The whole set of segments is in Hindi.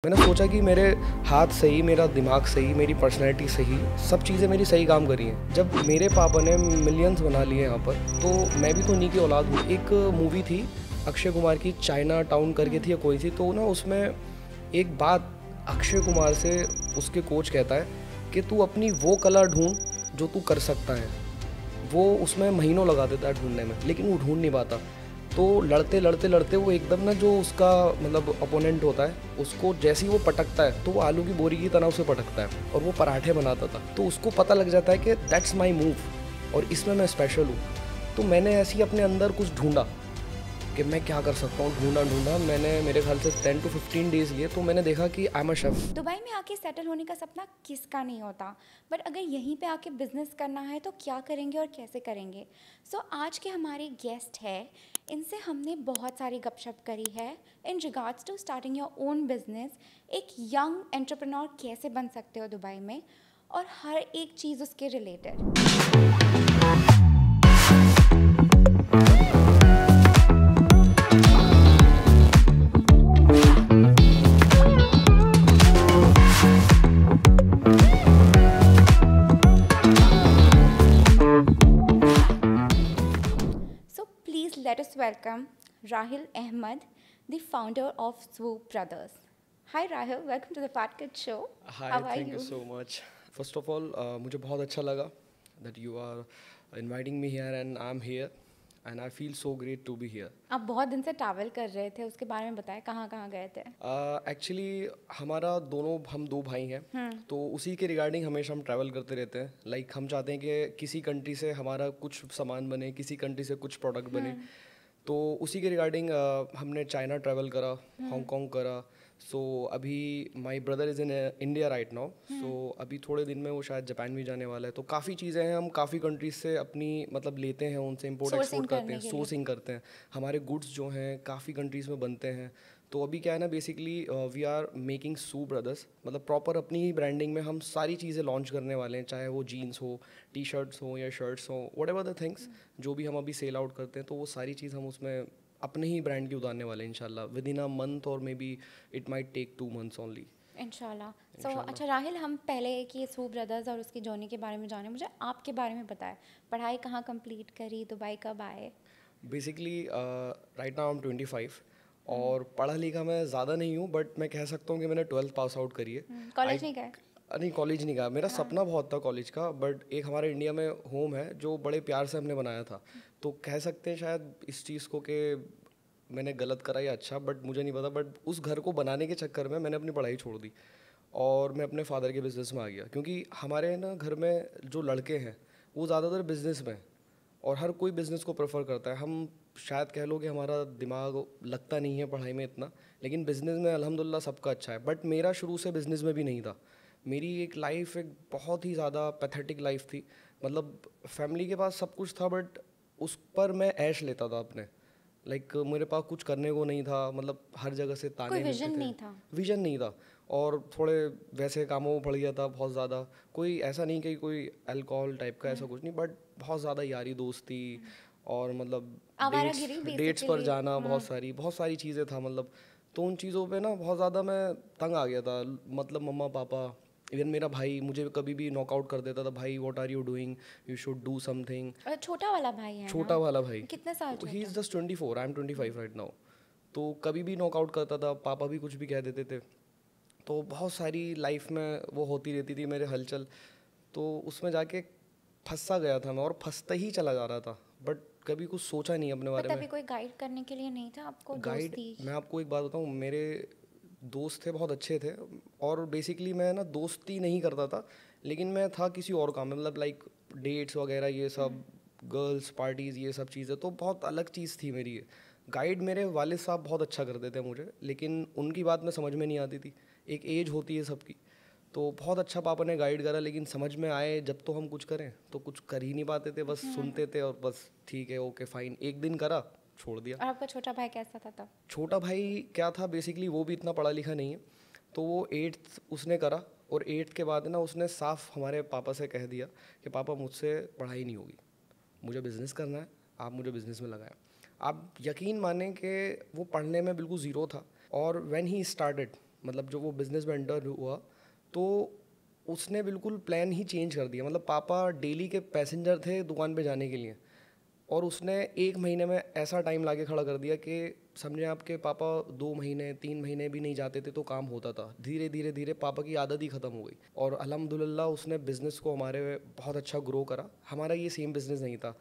मैंने सोचा कि मेरे हाथ सही, मेरा दिमाग सही, मेरी पर्सनैलिटी सही, सब चीज़ें मेरी सही काम करी हैं। जब मेरे पापा ने मिलियंस बना लिए यहाँ पर, तो मैं भी तो उन्हीं की औलाद हूँ। एक मूवी थी अक्षय कुमार की, चाइना टाउन करके थी या कोई सी, तो ना उसमें एक बात अक्षय कुमार से उसके कोच कहता है कि तू अपनी वो कला ढूंढ जो तू कर सकता है। वो उसमें महीनों लगा देता है ढूंढने में, लेकिन वो ढूंढ नहीं पाता। तो लड़ते लड़ते लड़ते वो एकदम ना, जो उसका मतलब अपोनेंट होता है, उसको जैसे ही वो पटकता है तो वो आलू की बोरी की तरह उसे पटकता है, और वो पराठे बनाता था। तो उसको पता लग जाता है कि दैट्स माई मूव और इसमें मैं स्पेशल हूँ। तो मैंने ऐसे ही अपने अंदर कुछ ढूंढा कि मैं क्या कर सकता हूँ। ढूंढा मैंने, मेरे ख्याल से 10 to 15 डेज़ लिए, तो मैंने देखा कि I am a chef. Dubai में आके सेटल होने का सपना किसका नहीं होता, बट अगर यहीं पे आके बिजनेस करना है तो क्या करेंगे और कैसे करेंगे। सो आज के हमारे गेस्ट है, इनसे हमने बहुत सारी गपशप करी है in regards to starting your own business. एक यंग एंटरप्रेन्योर कैसे बन सकते हो दुबई में, और हर एक चीज़ उसके related. So please let us welcome Rahil Ahmed, the founder of Swoop Brothers. Hi Rahil, welcome to the Fat Kid Show. Hi, How are thank you you? So much. First of all मुझे बहुत अच्छा लगा that you are inviting me here and I am here and I feel so great to be here. आप बहुत दिन से ट्रैवल कर रहे थे, उसके बारे में बताएं, कहाँ कहाँ गए थे? एक्चुअली हमारा हम दो भाई हैं, तो उसी के रिगार्डिंग हमेशा हम ट्रैवल करते रहते हैं। लाइक हम चाहते हैं कि किसी कंट्री से हमारा कुछ सामान बने, किसी कंट्री से कुछ प्रोडक्ट बने। तो उसी के रिगार्डिंग हमने चाइना ट्रैवल करा, हांगकांग करा। सो अभी my brother is in India right now, so अभी थोड़े दिन में वो शायद जापान भी जाने वाला है। तो काफ़ी चीज़ें हैं, हम काफ़ी कंट्रीज से अपनी मतलब लेते हैं, उनसे इम्पोर्ट सोर्सिंग एक्सपोर्ट करते करने हैं, के लिए। सोर्सिंग करते हैं। हमारे गुड्स जो हैं काफ़ी कंट्रीज़ में बनते हैं। तो अभी क्या है ना, basically we are making sue brothers, मतलब प्रॉपर अपनी ही ब्रांडिंग में हम सारी चीज़ें लॉन्च करने वाले हैं, चाहे वो जीन्स हो, टी शर्ट्स हो या शर्ट्स हो, वट एवर द थिंग्स जो भी हम अभी सेल आउट करते हैं, तो वो सारी चीज़ हम उसमें अपने ही ब्रांड की उतारने वाले हैं इंशाल्लाह विद इन अ मंथ, और may be it might take 2 months only. इंशाल्लाह। सो अच्छा राहिल, हम पहले कि स्वूप ब्रदर्स और उसकी जर्नी के बारे में जाने, मुझे आपके बारे में बताएं। पढ़ाई कहाँ कंप्लीट करी, दुबई कब आए? Basically right now I M 25, और पढ़ा लिखा मैं ज़्यादा नहीं हूँ, बट मैं कह सकता हूँ कि मैंने 12th पास आउट करी है। कॉलेज आई नहीं गए? नहीं, कॉलेज नहीं गया। मेरा सपना बहुत था कॉलेज का, बट एक हमारे इंडिया में होम है जो बड़े प्यार से हमने बनाया था, तो कह सकते हैं शायद इस चीज़ को कि मैंने गलत करा या अच्छा, बट मुझे नहीं पता। बट उस घर को बनाने के चक्कर में मैंने अपनी पढ़ाई छोड़ दी और मैं अपने फादर के बिज़नेस में आ गया, क्योंकि हमारे ना घर में जो लड़के हैं वो ज़्यादातर बिज़नेस में हैं, और हर कोई बिज़नेस को प्रेफर करता है। हम शायद कह लो कि हमारा दिमाग लगता नहीं है पढ़ाई में इतना, लेकिन बिज़नेस में अल्हम्दुलिल्लाह सबका अच्छा है। बट मेरा शुरू से बिज़नेस में भी नहीं था। मेरी एक लाइफ एक बहुत ही ज़्यादा पैथेटिक लाइफ थी। मतलब फैमिली के पास सब कुछ था, बट उस पर मैं ऐश लेता था अपने। लाइक मेरे पास कुछ करने को नहीं था, मतलब हर जगह से कोई ताने मिलते विजन थे। नहीं था? विजन नहीं था, और थोड़े वैसे कामों में पड़ गया था बहुत ज़्यादा। कोई ऐसा नहीं कि कोई अल्कोहल टाइप का, ऐसा कुछ नहीं, बट बहुत ज़्यादा यारी दोस्ती, और मतलब डेट्स आवारागिरी डेट्स पर बेसिकली। जाना, बहुत सारी चीज़ें था मतलब। तो उन चीज़ों पे ना बहुत ज़्यादा मैं तंग आ गया था। मतलब मम्मा पापा, इवन मेरा भाई मुझे कभी भी नॉकआउट कर देता था, भाई what are you doing, you should do something. और छोटा वाला भाई है छोटा ना? वाला भाई, कितने साल ही छोटा? Is just 24, I am 25 right now. तो कभी भी नॉकआउट करता था, पापा भी कुछ भी कह देते थे। तो बहुत सारी लाइफ में वो होती रहती थी मेरे हलचल। तो उसमें जाके फंसा गया था मैं, और फंसता ही चला जा रहा था, बट कभी कुछ सोचा नहीं अपने पर बारे में। तभी कोई गाइड करने के लिए नहीं था आपको, गाइड, दोस्ती? मैं आपको एक बात बताऊँ, मेरे दोस्त थे, बहुत अच्छे थे, और बेसिकली मैं ना दोस्ती नहीं करता था, लेकिन मैं था किसी और काम में, मतलब लाइक डेट्स वगैरह ये सब, गर्ल्स पार्टीज़ ये सब चीज़ें, तो बहुत अलग चीज़ थी मेरी ये। गाइड मेरे वालिद साहब बहुत अच्छा करते थे मुझे, लेकिन उनकी बात में समझ में नहीं आती थी। एक एज होती है सबकी। तो बहुत अच्छा पापा ने गाइड करा, लेकिन समझ में आए जब तो हम कुछ करें तो कुछ कर ही नहीं पाते थे, बस सुनते थे और बस ठीक है ओके फाइन, एक दिन करा, छोड़ दिया। और आपका छोटा भाई कैसा था तब? छोटा भाई क्या था, बेसिकली वो भी इतना पढ़ा लिखा नहीं है। तो वो 8th उसने करा, और 8th के बाद ना उसने साफ हमारे पापा से कह दिया कि पापा मुझसे पढ़ाई नहीं होगी, मुझे बिज़नेस करना है, आप मुझे बिज़नेस में लगाएं। आप यकीन मानें कि वो पढ़ने में बिल्कुल ज़ीरो था, और व्हेन ही स्टार्टेड मतलब जो वो बिजनेस में एंटर हुआ तो उसने बिल्कुल प्लान ही चेंज कर दिया। मतलब पापा डेली के पैसेंजर थे दुकान पे जाने के लिए, और उसने 1 महीने में ऐसा टाइम लाके खड़ा कर दिया कि समझे आपके पापा 2 महीने 3 महीने भी नहीं जाते थे तो काम होता था। धीरे धीरे धीरे पापा की आदत ही ख़त्म हो गई, और अल्हम्दुलिल्लाह उसने बिज़नेस को हमारे बहुत अच्छा ग्रो करा। हमारा ये सेम बिज़नेस नहीं था।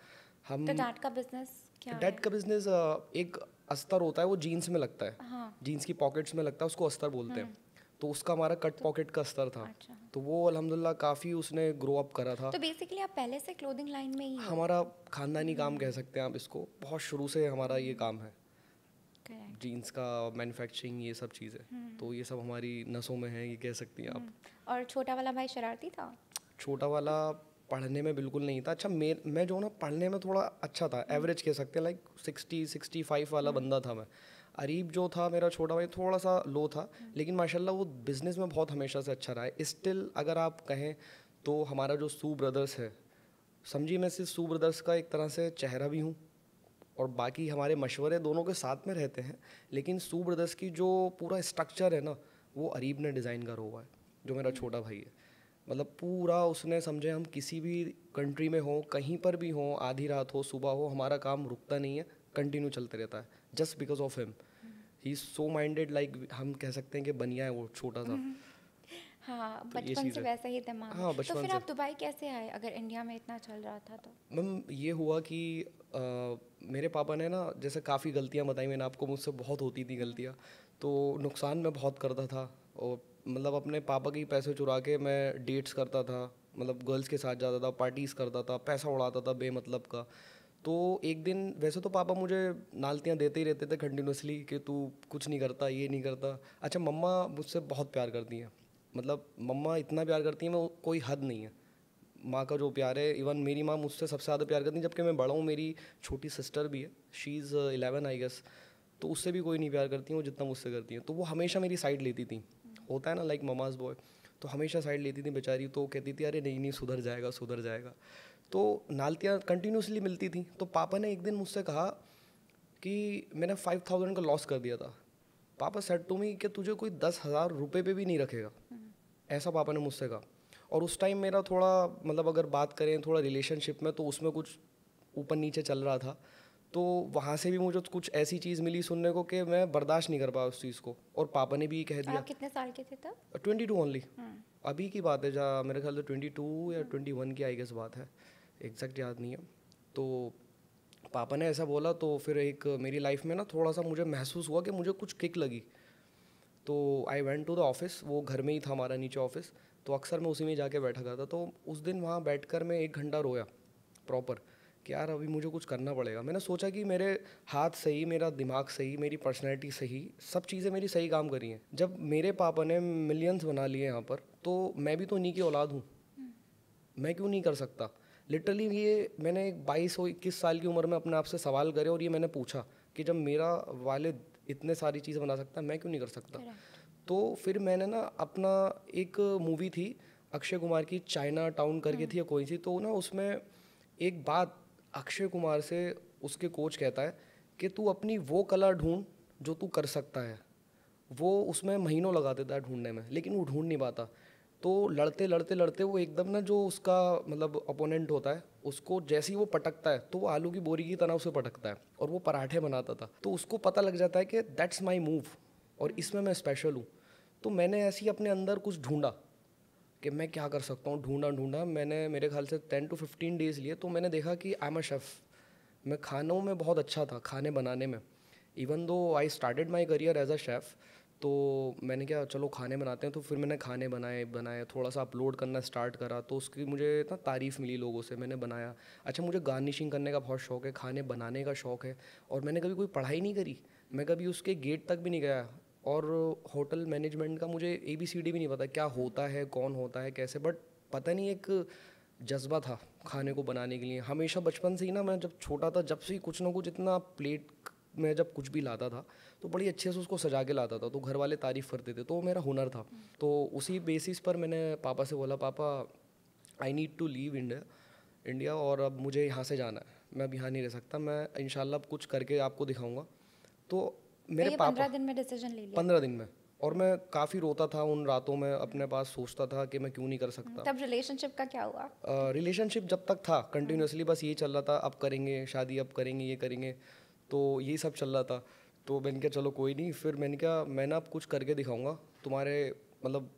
हम तो डैड का बिजनेस क्या है? डैड का बिज़नेस एक अस्तर होता है, वो जीन्स में लगता है, हाँ। जीन्स की पॉकेट्स में लगता है, उसको अस्तर बोलते हैं। तो उसका हमारा कट पॉकेट का अस्तर था। अच्छा। तो वो अल्हम्दुलिल्लाह काफ़ी उसने ग्रो अप करा था। तो बेसिकली आप पहले से क्लोथिंग लाइन में ही हो? हमारा खानदानी काम कह सकते हैं आप इसको, बहुत शुरू से हमारा ये काम है, करेक्ट। जीन्स का मैन्युफैक्चरिंग, ये सब चीज़ें। तो ये सब हमारी नसों में है, ये कह सकती हैं आप। और छोटा वाला भाई शरारती था? छोटा वाला पढ़ने में बिल्कुल नहीं था। अच्छा, मैं जो ना पढ़ने में थोड़ा अच्छा था, एवरेज कह सकते हैं, लाइक 60-65 वाला बंदा था मैं। अरीब जो था मेरा छोटा भाई थोड़ा सा लो था, लेकिन माशाल्लाह वो बिज़नेस में बहुत हमेशा से अच्छा रहा है। स्टिल अगर आप कहें तो हमारा जो सू ब्रदर्स है, समझिए मैं सिर्फ सू ब्रदर्स का एक तरह से चेहरा भी हूँ, और बाकी हमारे मशवरे दोनों के साथ में रहते हैं। लेकिन सू ब्रदर्स की जो पूरा स्ट्रक्चर है ना, वो अरीब ने डिज़ाइन करा हुआ है, जो मेरा छोटा भाई है। मतलब पूरा उसने, समझे हम किसी भी कंट्री में हो, कहीं पर भी हो, आधी रात हो सुबह हो, हमारा काम रुकता नहीं है, कंटिन्यू चलते रहता है, just because of him. He is so minded, like हम कह सकते हैं कि बनिया है वो छोटा सा। हाँ, तो ये बचपन चीज़ से है। वैसा ही दिमाग है। हाँ, तो बचपन फिर से। आप दुबई कैसे आए अगर इंडिया में इतना चल रहा था तो? मैम ये हुआ कि मेरे पापा ने ना, जैसे काफ़ी गलतियां बताई मैंने आपको, मुझसे बहुत होती थी गलतियां, तो नुकसान मैं बहुत करता था। और मतलब अपने पापा के ही पैसे चुरा के मैं डेट्स करता था, मतलब गर्ल्स के साथ जाता था, पार्टीज़ करता था, पैसा उड़ाता था बेमतलब का। तो एक दिन, वैसे तो पापा मुझे नालतियाँ देते ही रहते थे कंटिन्यूसली कि तू कुछ नहीं करता, ये नहीं करता। अच्छा, मम्मा मुझसे बहुत प्यार करती हैं, मतलब मम्मा इतना प्यार करती हैं, मैं कोई हद नहीं है माँ का जो प्यार है। इवन मेरी माँ मुझसे सबसे ज़्यादा प्यार करती है, जबकि मैं बड़ा हूँ। मेरी छोटी सिस्टर भी है, शी इज़ 11 आई गेस, तो उससे भी कोई नहीं प्यार करती है वो जितना मुझसे करती है। तो वो हमेशा मेरी साइड लेती थी, होता है ना लाइक ममाज बॉय, तो हमेशा साइड लेती थी बेचारी। तो कहती थी अरे नहीं नहीं, सुधर जाएगा सुधर जाएगा। तो नालतियाँ कंटिन्यूसली मिलती थी। तो पापा ने एक दिन मुझसे कहा कि मैंने 5,000 का लॉस कर दिया था। पापा सेड टू मी कि तुझे कोई 10,000 रुपये पे भी नहीं रखेगा, ऐसा पापा ने मुझसे कहा। और उस टाइम मेरा थोड़ा, मतलब अगर बात करें थोड़ा रिलेशनशिप में, तो उसमें कुछ ऊपर नीचे चल रहा था। तो वहाँ से भी मुझे कुछ ऐसी चीज़ मिली सुनने को कि मैं बर्दाश्त नहीं कर पाया उस चीज़ को, और पापा ने भी कह दिया। आप कितने साल के थे तब? 22 ओनली, अभी की बात है, जहाँ मेरे ख्याल से 22 या 21 की आई गेस बात है, एग्जैक्ट याद नहीं है। तो पापा ने ऐसा बोला, तो फिर एक मेरी लाइफ में ना थोड़ा सा मुझे महसूस हुआ कि मुझे कुछ किक लगी। तो I went to the office, वो घर में ही था हमारा नीचे ऑफिस, तो अक्सर मैं उसी में जाके बैठा करता। तो उस दिन वहाँ बैठकर मैं 1 घंटा रोया प्रॉपर कि यार अभी मुझे कुछ करना पड़ेगा। मैंने सोचा कि मेरे हाथ सही, मेरा दिमाग सही, मेरी पर्सनैलिटी सही, सब चीज़ें मेरी सही काम करी हैं। जब मेरे पापा ने मिलियंस बना लिए यहाँ पर, तो मैं भी तो उन्हीं की औलाद हूँ, मैं क्यों नहीं कर सकता। लिटरली ये मैंने 22 और 21 साल की उम्र में अपने आप से सवाल करे, और ये मैंने पूछा कि जब मेरा वालिद इतने सारी चीज़ें बना सकता है, मैं क्यों नहीं कर सकता। तो फिर मैंने ना अपना, एक मूवी थी अक्षय कुमार की, चाइना टाउन करके थी या कोई सी, तो ना उसमें एक बात अक्षय कुमार से उसके कोच कहता है कि तू अपनी वो कला ढूंढ जो तू कर सकता है। वो उसमें महीनों लगा देता है ढूंढने में, लेकिन वो ढूंढ नहीं पाता। तो लड़ते लड़ते लड़ते वो एकदम ना, जो उसका मतलब अपोनेंट होता है, उसको जैसे ही वो पटकता है तो वो आलू की बोरी की तरह उसे पटकता है, और वो पराठे बनाता था। तो उसको पता लग जाता है कि दैट्स माई मूव, और इसमें मैं स्पेशल हूँ। तो मैंने ऐसे ही अपने अंदर कुछ ढूंढा कि मैं क्या कर सकता हूँ। ढूंढा मैंने, मेरे ख्याल से 10 to 15 डेज़ लिए। तो मैंने देखा कि आई एम अ शेफ़, मैं खानों में बहुत अच्छा था, खाने बनाने में। Even though I started my career as a chef, तो मैंने क्या, चलो खाने बनाते हैं। तो फिर मैंने खाने बनाए थोड़ा सा अपलोड करना स्टार्ट करा, तो उसकी मुझे ना तारीफ़ मिली लोगों से, मैंने बनाया। अच्छा, मुझे गार्निशिंग करने का बहुत शौक़ है, खाने बनाने का शौक़ है, और मैंने कभी कोई पढ़ाई नहीं करी, मैं कभी उसके गेट तक भी नहीं गया। और होटल मैनेजमेंट का मुझे ABCD भी नहीं पता क्या होता है, कौन होता है, कैसे, बट पता नहीं एक जज्बा था खाने को बनाने के लिए हमेशा। बचपन से ही ना, मैं जब छोटा था, जब से ही कुछ ना कुछ, इतना प्लेट में जब कुछ भी लाता था तो बड़ी अच्छे से उसको सजा के लाता था, तो घर वाले तारीफ़ करते थे, तो वो मेरा हुनर था। तो उसी बेसिस पर मैंने पापा से बोला, पापा I need to leave India, और अब मुझे यहाँ से जाना है, मैं अब यहाँ नहीं रह सकता, मैं इंशाल्लाह अब कुछ करके आपको दिखाऊंगा। तो मेरे ये पापा 15 दिन में डिसीजन ले लिया? 15 दिन में और मैं काफ़ी रोता था उन रातों में, अपने पास सोचता था कि मैं क्यों नहीं कर सकता। तब रिलेशनशिप का क्या हुआ? रिलेशनशिप जब तक था कंटिन्यूसली बस यही चल रहा था, अब करेंगे शादी, अब करेंगे, ये करेंगे, तो यही सब चल रहा था। तो मैंने कहा चलो कोई नहीं, फिर मैंने कहा मैं ना अब कुछ करके दिखाऊंगा तुम्हारे मतलब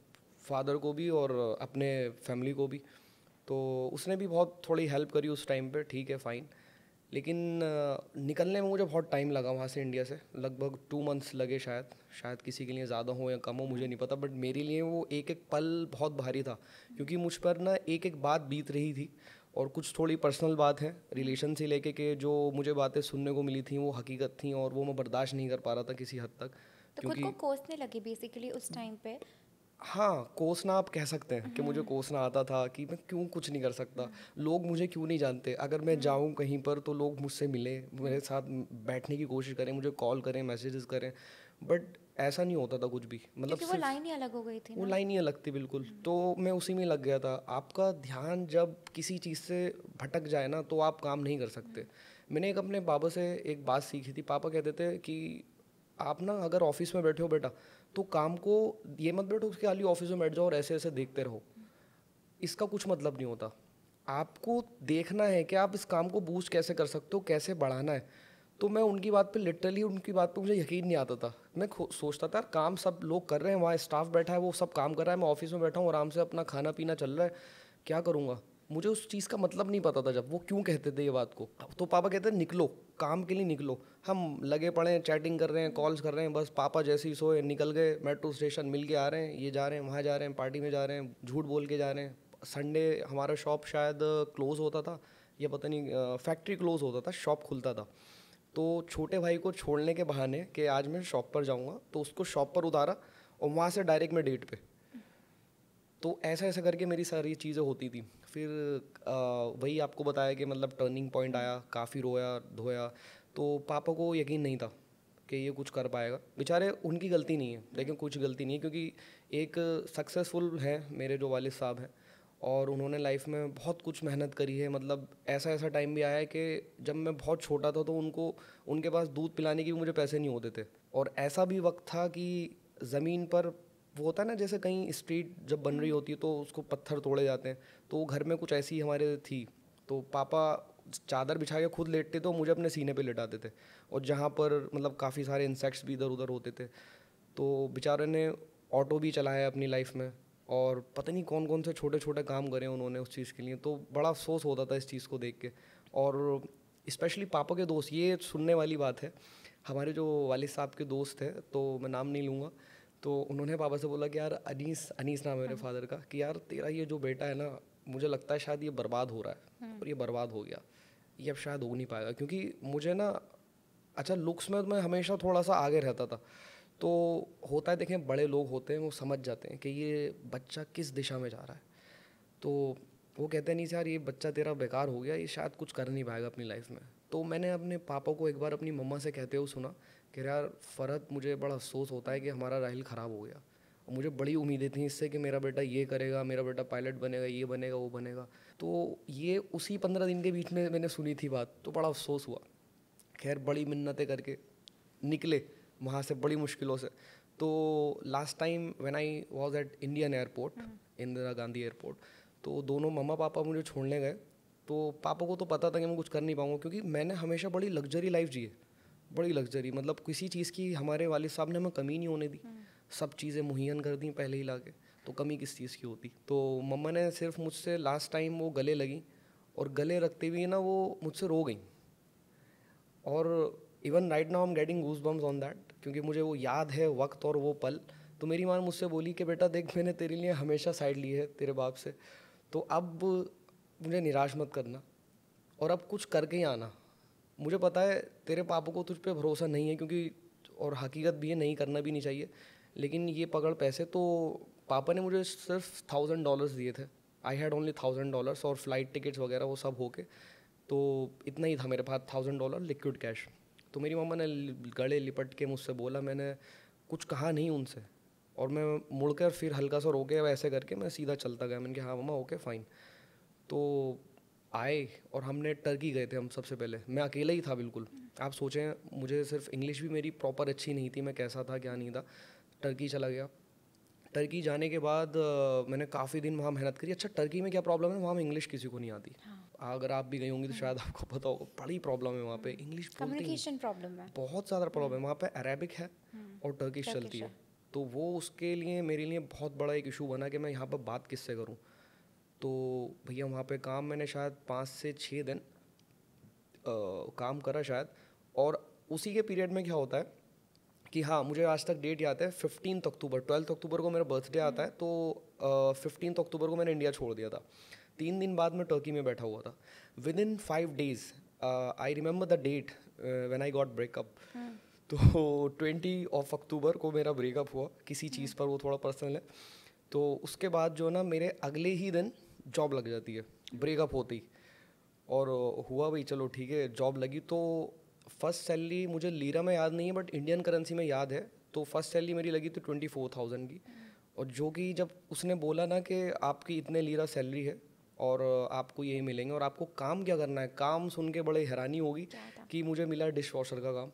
फादर को भी और अपने फैमिली को भी। तो उसने भी बहुत थोड़ी हेल्प करी उस टाइम पे, ठीक है फाइन। लेकिन निकलने में मुझे बहुत टाइम लगा वहाँ से, इंडिया से लगभग 2 मंथ्स लगे शायद। शायद किसी के लिए ज़्यादा हो या कम हो मुझे नहीं पता, बट मेरे लिए वो एक एक पल बहुत भारी था, क्योंकि मुझ पर ना एक एक बात बीत रही थी। और कुछ थोड़ी पर्सनल बात है रिलेशन से लेके के, जो मुझे बातें सुनने को मिली थी वो हकीकत थी, और वो मैं बर्दाश्त नहीं कर पा रहा था किसी हद तक। तो खुद को क्योंकि कोसने लगे बेसिकली उस टाइम पे? हाँ, कोसना आप कह सकते हैं कि मुझे कोसना आता था कि मैं क्यों कुछ नहीं कर सकता, लोग मुझे क्यों नहीं जानते। अगर मैं जाऊँ कहीं पर तो लोग मुझसे मिले, मेरे साथ बैठने की कोशिश करें, मुझे कॉल करें, मैसेजेस करें, बट ऐसा नहीं होता था कुछ भी। मतलब क्योंकि वो सिर्फ लाइन ही अलग हो गई थी वो ना। लाइन ही अलग थी बिल्कुल। तो मैं उसी में लग गया था। आपका ध्यान जब किसी चीज़ से भटक जाए ना तो आप काम नहीं कर सकते। मैंने एक अपने पापा से एक बात सीखी थी। पापा कहते थे कि आप ना अगर ऑफिस में बैठे हो बेटा, तो काम को ये मत बैठो कि खाली ऑफिस में बैठ जाओ और ऐसे ऐसे देखते रहो, इसका कुछ मतलब नहीं होता। आपको देखना है कि आप इस काम को बूस्ट कैसे कर सकते हो, कैसे बढ़ाना है। तो मैं उनकी बात पे लिटरली, उनकी बात पे मुझे यकीन नहीं आता था। मैं सोचता था काम सब लोग कर रहे हैं, वहाँ स्टाफ बैठा है वो सब काम कर रहा है, मैं ऑफिस में बैठा हूँ आराम से, अपना खाना पीना चल रहा है, क्या करूँगा। मुझे उस चीज़ का मतलब नहीं पता था जब वो क्यों कहते थे ये बात को। तो पापा कहते हैं निकलो, काम के लिए निकलो। हम लगे पड़े हैं, चैटिंग कर रहे हैं, कॉल्स कर रहे हैं, बस पापा जैसे ही सोए निकल गए मेट्रो स्टेशन, मिल के आ रहे हैं, ये जा रहे हैं, वहाँ जा रहे हैं, पार्टी में जा रहे हैं, झूठ बोल के जा रहे हैं। संडे हमारा शॉप शायद क्लोज़ होता था, या पता नहीं फैक्ट्री क्लोज़ होता था, शॉप खुलता था। तो छोटे भाई को छोड़ने के बहाने कि आज मैं शॉप पर जाऊंगा, तो उसको शॉप पर उतारा और वहाँ से डायरेक्ट मैं डेट पे। तो ऐसा ऐसा करके मेरी सारी चीज़ें होती थी। फिर वही आपको बताया कि मतलब टर्निंग पॉइंट आया, काफ़ी रोया धोया। तो पापा को यकीन नहीं था कि ये कुछ कर पाएगा। बेचारे उनकी गलती नहीं है, लेकिन कुछ गलती नहीं है, क्योंकि एक सक्सेसफुल हैं मेरे जो वालिद साहब हैं, और उन्होंने लाइफ में बहुत कुछ मेहनत करी है। मतलब ऐसा ऐसा टाइम भी आया है कि जब मैं बहुत छोटा था तो उनको, उनके पास दूध पिलाने के भी मुझे पैसे नहीं होते थे। और ऐसा भी वक्त था कि ज़मीन पर वो होता है ना, जैसे कहीं स्ट्रीट जब बन रही होती है तो उसको पत्थर तोड़े जाते हैं, तो घर में कुछ ऐसी हमारे थी। तो पापा चादर बिछा के खुद लेटते तो मुझे अपने सीने पे लेटाते थे, और जहाँ पर मतलब काफ़ी सारे इंसेक्ट्स भी इधर उधर होते थे। तो बेचारे ने ऑटो भी चलाया अपनी लाइफ में, और पता नहीं कौन कौन से छोटे छोटे काम करे उन्होंने उस चीज़ के लिए। तो बड़ा अफसोस होता था इस चीज़ को देख के। और स्पेशली पापा के दोस्त, ये सुनने वाली बात है, हमारे जो वालिद साहब के दोस्त हैं, तो मैं नाम नहीं लूँगा, तो उन्होंने पापा से बोला कि यार अनीस, अनीस नाम है मेरे फादर का, कि यार तेरा ये जो बेटा है ना, मुझे लगता है शायद ये बर्बाद हो रहा है, और ये बर्बाद हो गया, ये अब शायद हो नहीं पाएगा। क्योंकि मुझे ना, अच्छा लुक्स में मैं हमेशा थोड़ा सा आगे रहता था। तो होता है, देखें बड़े लोग होते हैं वो समझ जाते हैं कि ये बच्चा किस दिशा में जा रहा है। तो वो कहते हैं नहीं यार ये बच्चा तेरा बेकार हो गया, ये शायद कुछ कर नहीं पाएगा अपनी लाइफ में। तो मैंने अपने पापा को एक बार अपनी मम्मा से कहते हुए सुना कि यार फ़रहत, मुझे बड़ा अफसोस होता है कि हमारा राहिल ख़राब हो गया, और मुझे बड़ी उम्मीदें थी इससे कि मेरा बेटा ये करेगा, मेरा बेटा पायलट बनेगा, ये बनेगा, वो बनेगा। तो ये उसी 15 दिन के बीच में मैंने सुनी थी बात, तो बड़ा अफसोस हुआ। खैर बड़ी मिन्नतें करके निकले वहाँ से बड़ी मुश्किलों से। तो last time when I was at Indian airport, Indira Gandhi airport, तो दोनों मम्मा पापा मुझे छोड़ने गए। तो पापा को तो पता था कि मैं कुछ कर नहीं पाऊँगा, क्योंकि मैंने हमेशा बड़ी लग्जरी लाइफ जी है, बड़ी लग्जरी, मतलब किसी चीज़ की हमारे वालिद साहब ने हमें कमी नहीं होने दी, सब चीज़ें मुहैया कर दी पहले ही लाके, तो कमी किस चीज़ की होती। तो मम्मा ने सिर्फ मुझसे लास्ट टाइम वो गले लगी, और गले रखते हुए ना वो मुझसे रो गई। और even right now I am getting goose bumps on that, क्योंकि मुझे वो याद है वक्त और वो पल। तो मेरी माँ मुझसे बोली कि बेटा देख, मैंने तेरे लिए हमेशा साइड ली है तेरे बाप से, तो अब मुझे निराश मत करना, और अब कुछ करके ही आना। मुझे पता है तेरे पापा को तुझ पे भरोसा नहीं है, क्योंकि और हकीकत भी है, नहीं करना भी नहीं चाहिए, लेकिन ये पकड़ पैसे। तो पापा ने मुझे सिर्फ $1000 दिए थे। आई हैड ओनली $1000, और फ्लाइट टिकट्स वगैरह वो सब होके, तो इतना ही था मेरे पास, $1000 लिक्विड कैश। तो मेरी मम्मा ने गले लिपट के मुझसे बोला, मैंने कुछ कहा नहीं उनसे, और मैं मुड़कर फिर हल्का सा रोके ऐसे करके मैं सीधा चलता गया। मैंने कहा हाँ मम्मा ओके फ़ाइन। तो आए और हमने टर्की गए थे हम सबसे पहले, मैं अकेला ही था बिल्कुल। आप सोचें, मुझे सिर्फ इंग्लिश भी मेरी प्रॉपर अच्छी नहीं थी, मैं कैसा था क्या नहीं था। टर्की चला गया। टर्की जाने के बाद मैंने काफ़ी दिन वहाँ मेहनत करी। अच्छा, टर्की में क्या प्रॉब्लम है, वहाँ में इंग्लिश किसी को नहीं आती। हाँ। अगर आप भी गई होंगी तो शायद आपको पता होगा, बड़ी प्रॉब्लम है वहाँ पे, इंग्लिश कम्युनिकेशन प्रॉब्लम है, बहुत ज़्यादा प्रॉब्लम है। वहाँ पे अरेबिक है और टर्किश चलती है, तो वो उसके लिए मेरे लिए बहुत बड़ा एक इशू बना कि मैं यहाँ पर बात किससे करूँ। तो भैया वहाँ पे काम मैंने शायद 5 से 6 दिन काम करा शायद। और उसी के पीरियड में क्या होता है कि हाँ, मुझे आज तक डेट याद है, 15 अक्टूबर, 12 अक्टूबर को मेरा बर्थडे आता है, तो 15 अक्टूबर को मैंने इंडिया छोड़ दिया था। 3 दिन बाद मैं टर्की में बैठा हुआ था। Within 5 days I remember the date when I got breakup. तो 20 अक्टूबर को मेरा ब्रेकअप हुआ किसी चीज़ पर, वो थोड़ा पर्सनल है। तो उसके बाद जो ना मेरे अगले ही दिन जॉब लग जाती है ब्रेकअप होते ही। और हुआ भाई, चलो ठीक है, जॉब लगी। तो फर्स्ट सैलरी मुझे लीरा में याद नहीं है बट इंडियन करेंसी में याद है। तो फर्स्ट सैलरी मेरी लगी थी 24,000 की। और जो कि जब उसने बोला ना कि आपकी इतने लीरा सैलरी है और आपको यही मिलेंगे और आपको काम क्या करना है, काम सुन के बड़े हैरानी होगी कि मुझे मिला डिश वॉशर का काम।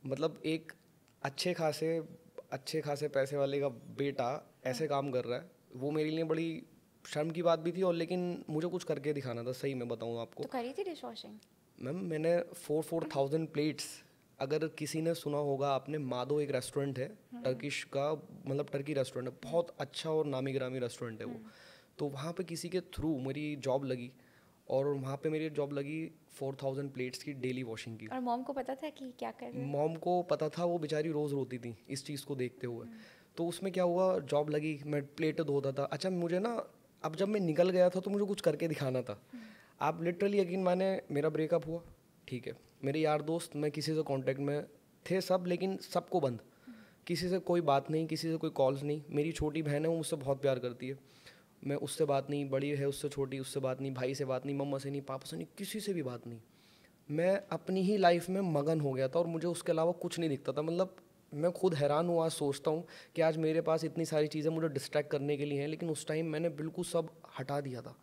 मतलब एक अच्छे खासे पैसे वाले का बेटा ऐसे काम कर रहा है, वो मेरे लिए बड़ी शर्म की बात भी थी। और लेकिन मुझे कुछ करके दिखाना था, सही में बताऊँ आपको। तो करी थी डिश वॉशिंग मैम मैंने 4,000 प्लेट्स, अगर किसी ने सुना होगा आपने, मादो एक रेस्टोरेंट है टर्किश का, मतलब टर्की रेस्टोरेंट है, बहुत अच्छा और नामी गिरामी रेस्टोरेंट है वो। तो वहाँ पे किसी के थ्रू मेरी जॉब लगी और वहाँ पे मेरी जॉब लगी 4,000 प्लेट्स की डेली वॉशिंग की। और मॉम को पता था कि क्या कर रहे हैं? मॉम को पता था, वो बेचारी रोज़ रोती थी इस चीज़ को देखते हुए। तो उसमें क्या हुआ, जॉब लगी, मैं प्लेट धोता था। अच्छा, मुझे ना, अब जब मैं निकल गया था तो मुझे कुछ करके दिखाना था। आप लिटरली यकीन माने, मेरा ब्रेकअप हुआ, ठीक है, मेरे यार दोस्त, मैं किसी से कांटेक्ट में थे सब, लेकिन सबको बंद, किसी से कोई बात नहीं, किसी से कोई कॉल्स नहीं। मेरी छोटी बहन है, वो मुझसे बहुत प्यार करती है, मैं उससे बात नहीं, बड़ी है उससे छोटी, उससे बात नहीं, भाई से बात नहीं, मम्मा से नहीं, पापा से नहीं, किसी से भी बात नहीं। मैं अपनी ही लाइफ में मगन हो गया था और मुझे उसके अलावा कुछ नहीं दिखता था। मतलब मैं खुद हैरान हूँ, आज सोचता हूँ कि आज मेरे पास इतनी सारी चीज़ें मुझे डिस्ट्रैक्ट करने के लिए हैं, लेकिन उस टाइम मैंने बिल्कुल सब हटा दिया था।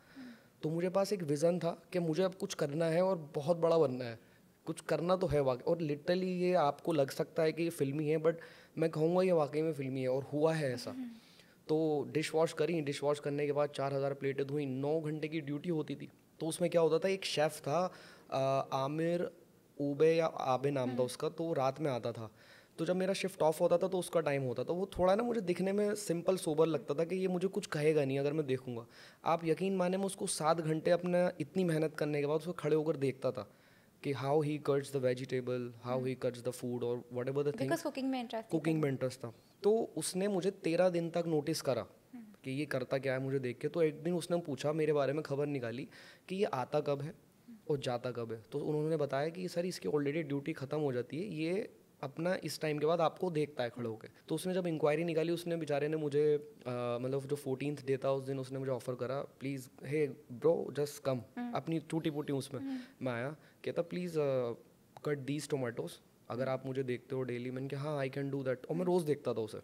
तो मुझे पास एक विज़न था कि मुझे अब कुछ करना है और बहुत बड़ा बनना है, कुछ करना तो है वाकई। और लिटरली ये आपको लग सकता है कि ये फिल्मी है, बट मैं कहूँगा ये वाकई में फिल्मी है और हुआ है ऐसा। तो डिश वॉश करी, डिश वॉश करने के बाद 4,000 प्लेटें धोई, 9 घंटे की ड्यूटी होती थी। तो उसमें क्या होता था, एक शेफ़ था आमिर ऊबे या आबे नाम था उसका, तो रात में आता था। तो जब मेरा शिफ्ट ऑफ होता था तो उसका टाइम होता था। वो थोड़ा ना मुझे दिखने में सिंपल सोबर लगता था कि ये मुझे कुछ कहेगा नहीं अगर मैं देखूंगा। आप यकीन माने, मैं उसको 7 घंटे अपना इतनी मेहनत करने के बाद उसको खड़े होकर देखता था कि how he cuts the vegetable, how he cuts the food और whatever the things. Cooking में इंटरेस्ट था। तो उसने मुझे 13 दिन तक नोटिस करा कि ये करता क्या है मुझे देख के। तो एक दिन उसने पूछा, मेरे बारे में खबर निकाली कि ये आता कब है और जाता कब है। तो उन्होंने बताया कि सर इसकी ऑलरेडी ड्यूटी ख़त्म हो जाती है, ये अपना इस टाइम के बाद आपको देखता है खड़े होकर। तो उसने जब इंक्वायरी निकाली, उसने बेचारे ने मुझे मतलब जो 14th डे था उस दिन उसने मुझे ऑफ़र करा, please hey bro just come, अपनी टूटी फूटी उसमें मैं आया, कहता प्लीज़ कट दीज टोमेटोज़, अगर आप मुझे देखते हो डेली। मैंने कहा हाँ आई कैन डू दैट। और मैं रोज़ देखता था उसे।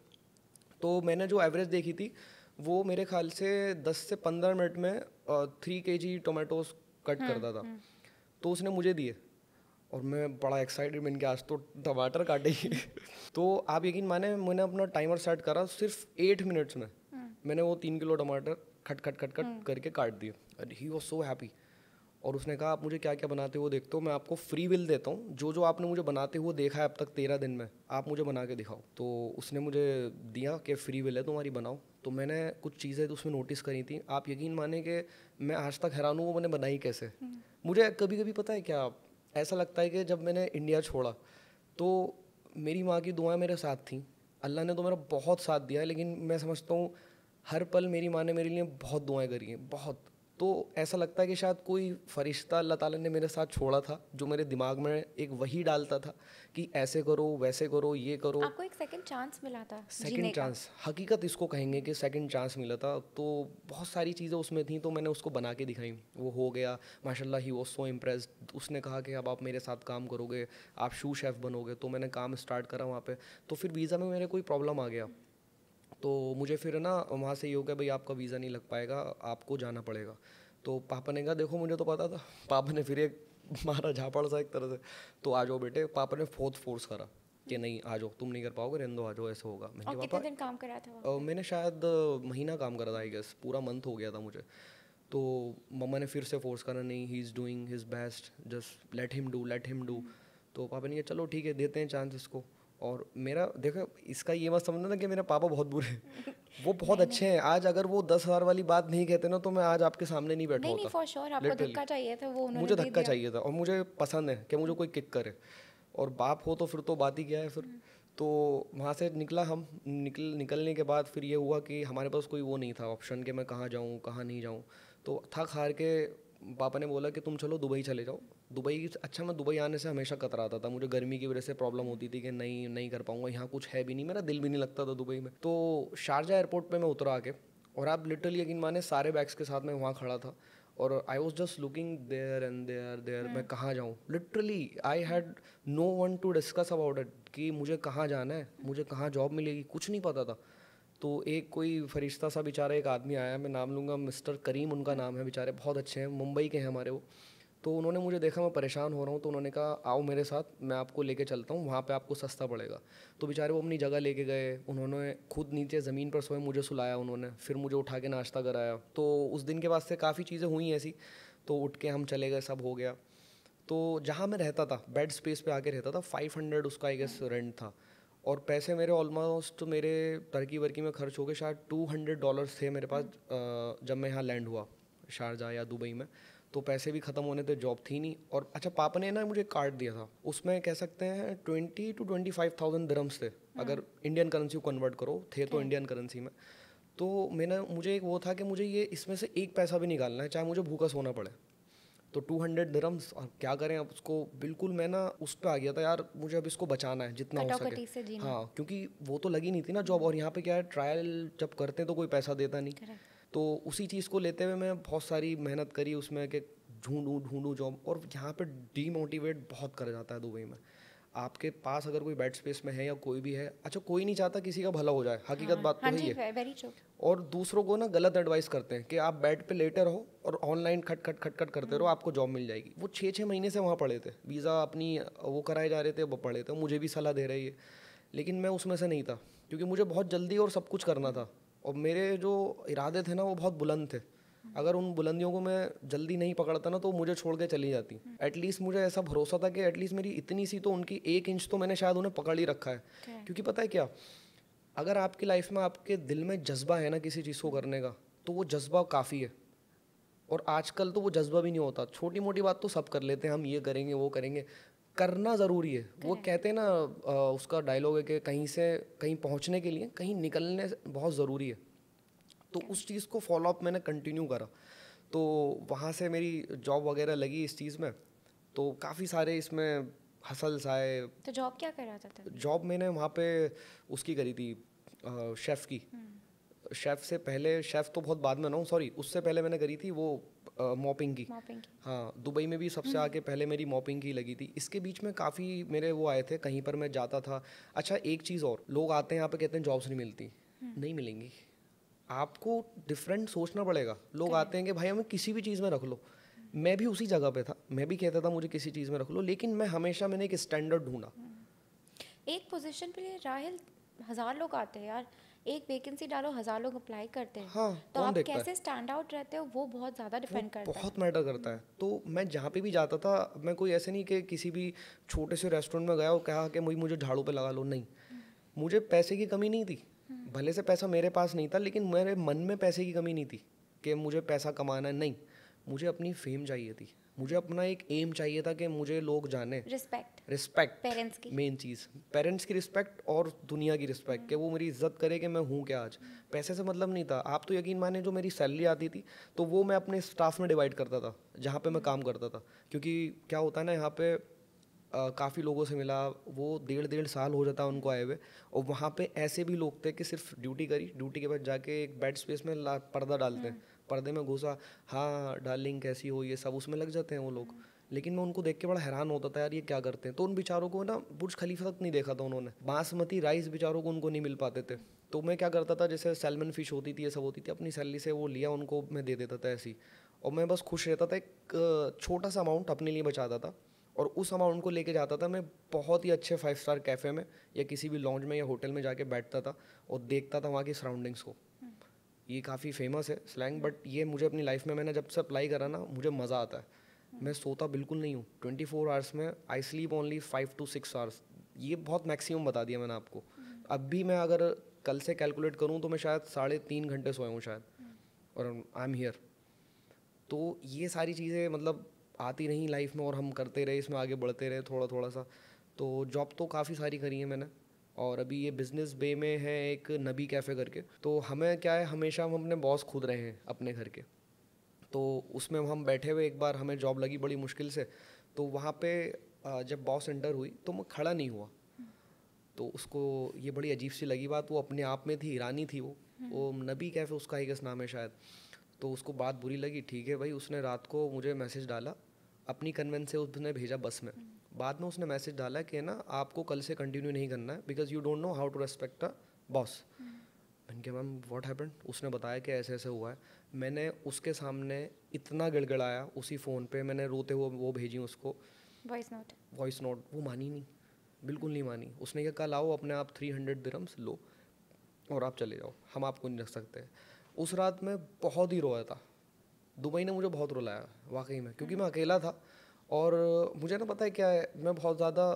तो मैंने जो एवरेज देखी थी वो मेरे ख्याल से 10 से 15 मिनट में 3 kg टोमेटोज़ कट करता था। तो उसने मुझे दिए और मैं बड़ा एक्साइटेड, मैंने कहा आज तो टमाटर काटेंगे। तो आप यकीन माने, मैंने अपना टाइमर सेट करा, सिर्फ 8 मिनट्स में मैंने वो 3 किलो टमाटर खट खट खट खट करके काट दिए। And he was so happy. और उसने कहा आप मुझे क्या क्या बनाते हो देखते हो, मैं आपको फ्री विल देता हूँ, जो जो आपने मुझे बनाते हुए देखा है अब तक 13 दिन में, आप मुझे बना के दिखाओ। तो उसने मुझे दिया कि फ्री विल है तुम्हारी, बनाओ। तो मैंने कुछ चीज़ें तो उसमें नोटिस करी थी। आप यकीन माने कि मैं आज तक हैरान हूँ वो मैंने बनाई कैसे। मुझे कभी कभी पता है क्या ऐसा लगता है कि जब मैंने इंडिया छोड़ा तो मेरी माँ की दुआएं मेरे साथ थी, अल्लाह ने तो मेरा बहुत साथ दिया है, लेकिन मैं समझता हूँ हर पल मेरी माँ ने मेरे लिए बहुत दुआएं करी हैं, बहुत। तो ऐसा लगता है कि शायद कोई फरिश्ता अल्लाह ताला ने मेरे साथ छोड़ा था, जो मेरे दिमाग में एक वही डालता था कि ऐसे करो वैसे करो ये करो। आपको एक सेकंड चांस मिला था, सेकंड चांस, हकीकत इसको कहेंगे कि सेकंड चांस मिला था। तो बहुत सारी चीज़ें उसमें थी, तो मैंने उसको बना के दिखाई, वो हो गया माशाल्लाह। He was so impressed. उसने कहा कि अब आप मेरे साथ काम करोगे, आप शू शेफ़ बनोगे। तो मैंने काम स्टार्ट करा वहाँ पे। तो फिर वीज़ा में मेरे कोई प्रॉब्लम आ गया, तो मुझे फिर ना वहाँ से ये हो गया भाई आपका वीज़ा नहीं लग पाएगा, आपको जाना पड़ेगा। तो पापा ने कहा देखो मुझे तो पता था। पापा ने फिर एक मारा झापड़ सा एक तरह से, तो आ जाओ बेटे। पापा ने बहुत फोर्स करा कि नहीं आ जाओ, तुम नहीं कर पाओगे, रहने दो, आ जाओ, ऐसा होगा। मैंने और कहा कितने पापा दिन काम करा था वहाँ मैंने शायद महीना काम करा था, आई गेस पूरा मंथ हो गया था मुझे। तो मम्मा ने फिर से फोर्स करा, नहीं he is doing his best, just let him do, let him do. तो पापा ने कहा चलो ठीक है, देते हैं चांस इसको। और मेरा देखो, इसका ये मत समझना ना कि मेरे पापा बहुत बुरे हैं, वो बहुत नहीं अच्छे हैं। आज अगर वो 10,000 वाली बात नहीं कहते ना, तो मैं आज आपके सामने नहीं बैठा नहीं नहीं, होता। फॉर श्योर आपको लिटरली धक्का चाहिए था, वो उन्होंने मुझे दे धक्का दिया। चाहिए था, और मुझे पसंद है कि मुझे कोई किक करे। और बाप हो तो फिर तो बात ही क्या है फिर। तो वहाँ से निकला, हम निकलने के बाद फिर ये हुआ कि हमारे पास कोई वो नहीं था ऑप्शन कि मैं कहाँ जाऊँ कहाँ नहीं जाऊँ। तो थक हार के पापा ने बोला कि तुम चलो दुबई चले जाओ। दुबई, अच्छा मैं दुबई आने से हमेशा कतराता था, मुझे गर्मी की वजह से प्रॉब्लम होती थी कि नहीं नहीं कर पाऊंगा, यहाँ कुछ है भी नहीं, मेरा दिल भी नहीं लगता था दुबई में। तो शारजा एयरपोर्ट पे मैं उतरा आके, और आप लिटरली यकीन माने सारे बैग्स के साथ मैं वहाँ खड़ा था, और I was just looking there and there there, मैं कहाँ जाऊँ। Literally I had no one to discuss about it कि मुझे कहाँ जाना है, मुझे कहाँ जॉब मिलेगी, कुछ नहीं पता था। तो एक कोई फरिश्ता सा बेचारा एक आदमी आया, मैं नाम लूँगा, मिस्टर करीम उनका नाम है, बेचारे बहुत अच्छे हैं, मुंबई के हैं हमारे वो। तो उन्होंने मुझे देखा मैं परेशान हो रहा हूँ, तो उन्होंने कहा आओ मेरे साथ, मैं आपको लेके चलता हूँ, वहाँ पे आपको सस्ता पड़ेगा। तो बेचारे वो अपनी जगह लेके गए, उन्होंने खुद नीचे ज़मीन पर सोए, मुझे सुलाया उन्होंने, फिर मुझे उठा के नाश्ता कराया। तो उस दिन के बाद से काफ़ी चीज़ें हुई ऐसी, तो उठ के हम चले गए, सब हो गया। तो जहाँ मैं रहता था, बेड स्पेस पे आके रहता था, 500 उसका आई गेस रेंट था, और पैसे मेरे ऑलमोस्ट मेरे टर्की वर्की में खर्च हो गए, शायद $200 थे मेरे पास जब मैं यहाँ लैंड हुआ शारजा या दुबई में। तो पैसे भी ख़त्म होने थे, जॉब थी नहीं। और अच्छा पापा ने ना मुझे कार्ड दिया था, उसमें कह सकते हैं 20 to 25,000 दिरहम्स थे, अगर इंडियन करेंसी को कन्वर्ट करो, थे तो इंडियन करेंसी में। तो मुझे एक वो था कि मुझे ये इसमें से एक पैसा भी निकालना है, चाहे मुझे भूखा सोना पड़े। तो 200 दिरहम्स, और क्या करें अब उसको, बिल्कुल मैं ना उस पर आ गया था यार, मुझे अब इसको बचाना है जितना हो कटौकटी से सके। जीना। हाँ, क्योंकि वो तो लगी नहीं थी ना जॉब, और यहाँ पे क्या है, ट्रायल जब करते हैं तो कोई पैसा देता नहीं। Correct. तो उसी चीज़ को लेते हुए मैं बहुत सारी मेहनत करी उसमें कि ढूंढूं जॉब। और यहाँ पे डीमोटिवेट बहुत कर जाता है दुबई में। आपके पास अगर कोई बेड स्पेस में है या कोई भी है, अच्छा कोई नहीं चाहता किसी का भला हो जाए, हकीकत बात तो हाँ है जी, ये। Very true. और दूसरों को ना गलत एडवाइस करते हैं कि आप बेड पे लेटे रहो और ऑनलाइन खट खट खट खट करते रहो, आपको जॉब मिल जाएगी। वो 6-6 महीने से वहाँ पड़े थे, वीज़ा अपनी वो कराए जा रहे थे, वो पढ़े थे, मुझे भी सलाह दे रही है, लेकिन मैं उसमें से नहीं था, क्योंकि मुझे बहुत जल्दी और सब कुछ करना था, और मेरे जो इरादे थे ना वो बहुत बुलंद थे। अगर उन बुलंदियों को मैं जल्दी नहीं पकड़ता ना, तो मुझे छोड़ के चली जाती। एटलीस्ट मुझे ऐसा भरोसा था कि एटलीस्ट मेरी इतनी सी तो, उनकी 1 इंच तो मैंने शायद उन्हें पकड़ ही रखा है। क्योंकि पता है क्या, अगर आपकी लाइफ में आपके दिल में जज्बा है ना किसी चीज़ को करने का, तो वो जज्बा काफ़ी है। और आजकल तो वो जज्बा भी नहीं होता, छोटी मोटी बात तो सब कर लेते हैं, हम ये करेंगे वो करेंगे, करना ज़रूरी है। वो कहते हैं ना उसका डायलॉग है कि कहीं से कहीं पहुंचने के लिए कहीं निकलने बहुत ज़रूरी है। तो उस चीज़ को फॉलो अप मैंने कंटिन्यू करा। तो वहाँ से मेरी जॉब वगैरह लगी इस चीज़ में, तो काफ़ी सारे इसमें हसल्स आए। तो जॉब क्या कर रहा था? जॉब मैंने वहाँ पे उसकी करी थी, शेफ़ की। शेफ़ से पहले, शेफ़ तो बहुत बाद में ना, सॉरी, उससे पहले मैंने करी थी वो मॉपिंग की। हाँ, दुबई में भी सबसे आगे पहले मेरी मॉपिंग की लगी थी। इसके बीच में काफ़ी मेरे वो आए थे, कहीं पर मैं जाता था। अच्छा एक चीज़ और, लोग आते हैं यहाँ पे कहते हैं जॉब्स नहीं मिलती, नहीं मिलेंगी, आपको डिफरेंट सोचना पड़ेगा। लोग आते हैं कि भाई हमें किसी भी चीज़ में रख लो, मैं भी उसी जगह पे था, मैं भी कहता था मुझे किसी चीज़ में रख लो, लेकिन मैंने एक स्टैंडर्ड ढूंढा। एक पोजीशन पे लिए राहिल 1000 लोग आते हैं यार, एक वैकेंसी डालो 1000 लोग अप्लाई करते हैं। हाँ, तो कौन आप देखता कैसे स्टैंड आउट रहते हो, वो बहुत ज़्यादा डिपेंड करता है। बहुत मैटर करता है। तो मैं जहाँ पे भी जाता था, मैं कोई ऐसे नहीं कि किसी भी छोटे से रेस्टोरेंट में गया और कहा कि मुझे झाड़ू पे लगा लो, नहीं। मुझे पैसे की कमी नहीं थी, भले से पैसा मेरे पास नहीं था, लेकिन मेरे मन में पैसे की कमी नहीं थी कि मुझे पैसा कमाना है, नहीं। मुझे अपनी फेम चाहिए थी, मुझे अपना एक एम चाहिए था कि मुझे लोग जाने। रिस्पेक्ट पेरेंट्स की, मेन चीज़, पेरेंट्स की रिस्पेक्ट और दुनिया की रिस्पेक्ट, कि वो मेरी इज्जत करे कि मैं हूँ क्या आज। पैसे से मतलब नहीं था। आप तो यकीन माने, जो मेरी सैलरी आती थी तो वो मैं अपने स्टाफ में डिवाइड करता था जहाँ पे मैं काम करता था। क्योंकि क्या होता है ना, यहाँ पे काफ़ी लोगों से मिला, वो 1.5 साल हो जाता है उनको आए हुए, और वहाँ पे ऐसे भी लोग थे कि सिर्फ ड्यूटी करी, ड्यूटी के बाद जाके एक बेड स्पेस में पर्दा डालते हैं, पर्दे में घुसा, हाँ डार्लिंग कैसी हो, ये सब उसमें लग जाते हैं वो लोग। लेकिन मैं उनको देख के बड़ा हैरान होता था, यार ये क्या करते हैं। तो उन बेचारों को ना बुर्ज खलीफा तक नहीं देखा था उन्होंने, बासमती राइस बेचारों को उनको नहीं मिल पाते थे। तो मैं क्या करता था, जैसे सैल्मन फिश होती थी, ये सब होती थी, अपनी सैलरी से वो लिया, उनको मैं दे देता था ऐसी, और मैं बस खुश रहता था। एक छोटा सा अमाउंट अपने लिए बचाता था, और उस अमाउंट को लेके जाता था मैं बहुत ही अच्छे 5 स्टार कैफ़े में या किसी भी लॉन्ज में या होटल में जाके बैठता था और देखता था वहाँ की सराउंडिंग्स को। ये काफ़ी फेमस है स्लैंग, बट ये मुझे अपनी लाइफ में मैंने जब से अप्लाई करा ना, मुझे मज़ा आता है। मैं सोता बिल्कुल नहीं हूँ 24 आवर्स में। I sleep only 5 to 6 hours. ये बहुत मैक्सिमम बता दिया मैंने आपको। अब भी मैं अगर कल से कैलकुलेट करूँ तो मैं शायद 3.5 घंटे सोया हूँ शायद, और आई एम हियर। तो ये सारी चीज़ें मतलब आती रहीं लाइफ में और हम करते रहे, इसमें आगे बढ़ते रहे थोड़ा थोड़ा सा। तो जॉब तो काफ़ी सारी करी है मैंने, और अभी ये बिज़नेस बे में है एक नबी कैफ़े करके। तो हमें क्या है, हमेशा हम अपने बॉस खुद रहे हैं अपने घर के। तो उसमें हम बैठे हुए, एक बार हमें जॉब लगी बड़ी मुश्किल से, तो वहाँ पे जब बॉस एंटर हुई तो मैं खड़ा नहीं हुआ। तो उसको ये बड़ी अजीब सी लगी बात, वो अपने आप में थी, ईरानी थी वो नबी कैफ़े उसका ही नाम है शायद। तो उसको बात बुरी लगी। ठीक है भाई, उसने रात को मुझे मैसेज डाला, अपनी कन्वेंस से उसने भेजा बस में। बाद में उसने मैसेज डाला कि ना आपको कल से कंटिन्यू नहीं करना है because you don't know how to respect a boss. मैंने कहा मैम व्हाट हैपेंड। उसने बताया कि ऐसे ऐसे हुआ है। मैंने उसके सामने इतना गिड़गिड़ाया उसी फ़ोन पे, मैंने रोते हुए वो भेजी उसको वॉइस नोट। वो मानी नहीं, बिल्कुल नहीं मानी। उसने कहा कल आओ, अपने आप 300 दिरहम्स लो और आप चले जाओ, हम आपको नहीं रख सकते। उस रात में बहुत ही रोया था। दुबई ने मुझे बहुत रुलाया वाकई में, क्योंकि मैं अकेला था और मुझे ना पता है क्या है, मैं बहुत ज़्यादा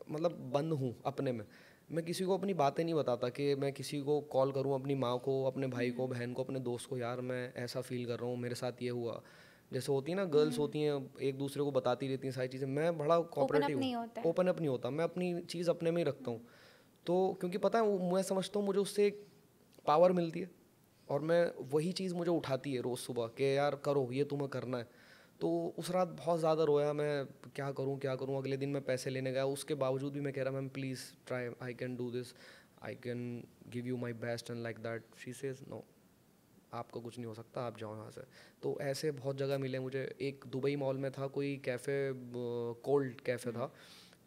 मतलब बंद हूँ अपने में। मैं किसी को अपनी बातें नहीं बताता कि मैं किसी को कॉल करूँ, अपनी माँ को, अपने भाई को, बहन को, अपने दोस्त को, यार मैं ऐसा फील कर रहा हूँ, मेरे साथ ये हुआ। जैसे होती है ना गर्ल्स होती हैं, एक दूसरे को बताती रहती हैं सारी चीज़ें। मैं बड़ा कोऑपरेटिव हूँ, ओपन अप नहीं होता, मैं अपनी चीज़ अपने में ही रखता हूँ। तो क्योंकि पता है मैं समझता हूँ मुझे उससे एक पावर मिलती है, और मैं वही चीज़ मुझे उठाती है रोज़ सुबह कि यार करो, ये तुम्हें करना है। तो उस रात बहुत ज़्यादा रोया मैं, क्या करूँ क्या करूँ। अगले दिन मैं पैसे लेने गया, उसके बावजूद भी मैं कह रहा ma'am please try, I can do this, I can give you my best and like that. She says no, आपको कुछ नहीं हो सकता, आप जाओ यहाँ से। तो ऐसे बहुत जगह मिले मुझे। एक दुबई मॉल में था कोई कैफ़े, कोल्ड कैफ़े था,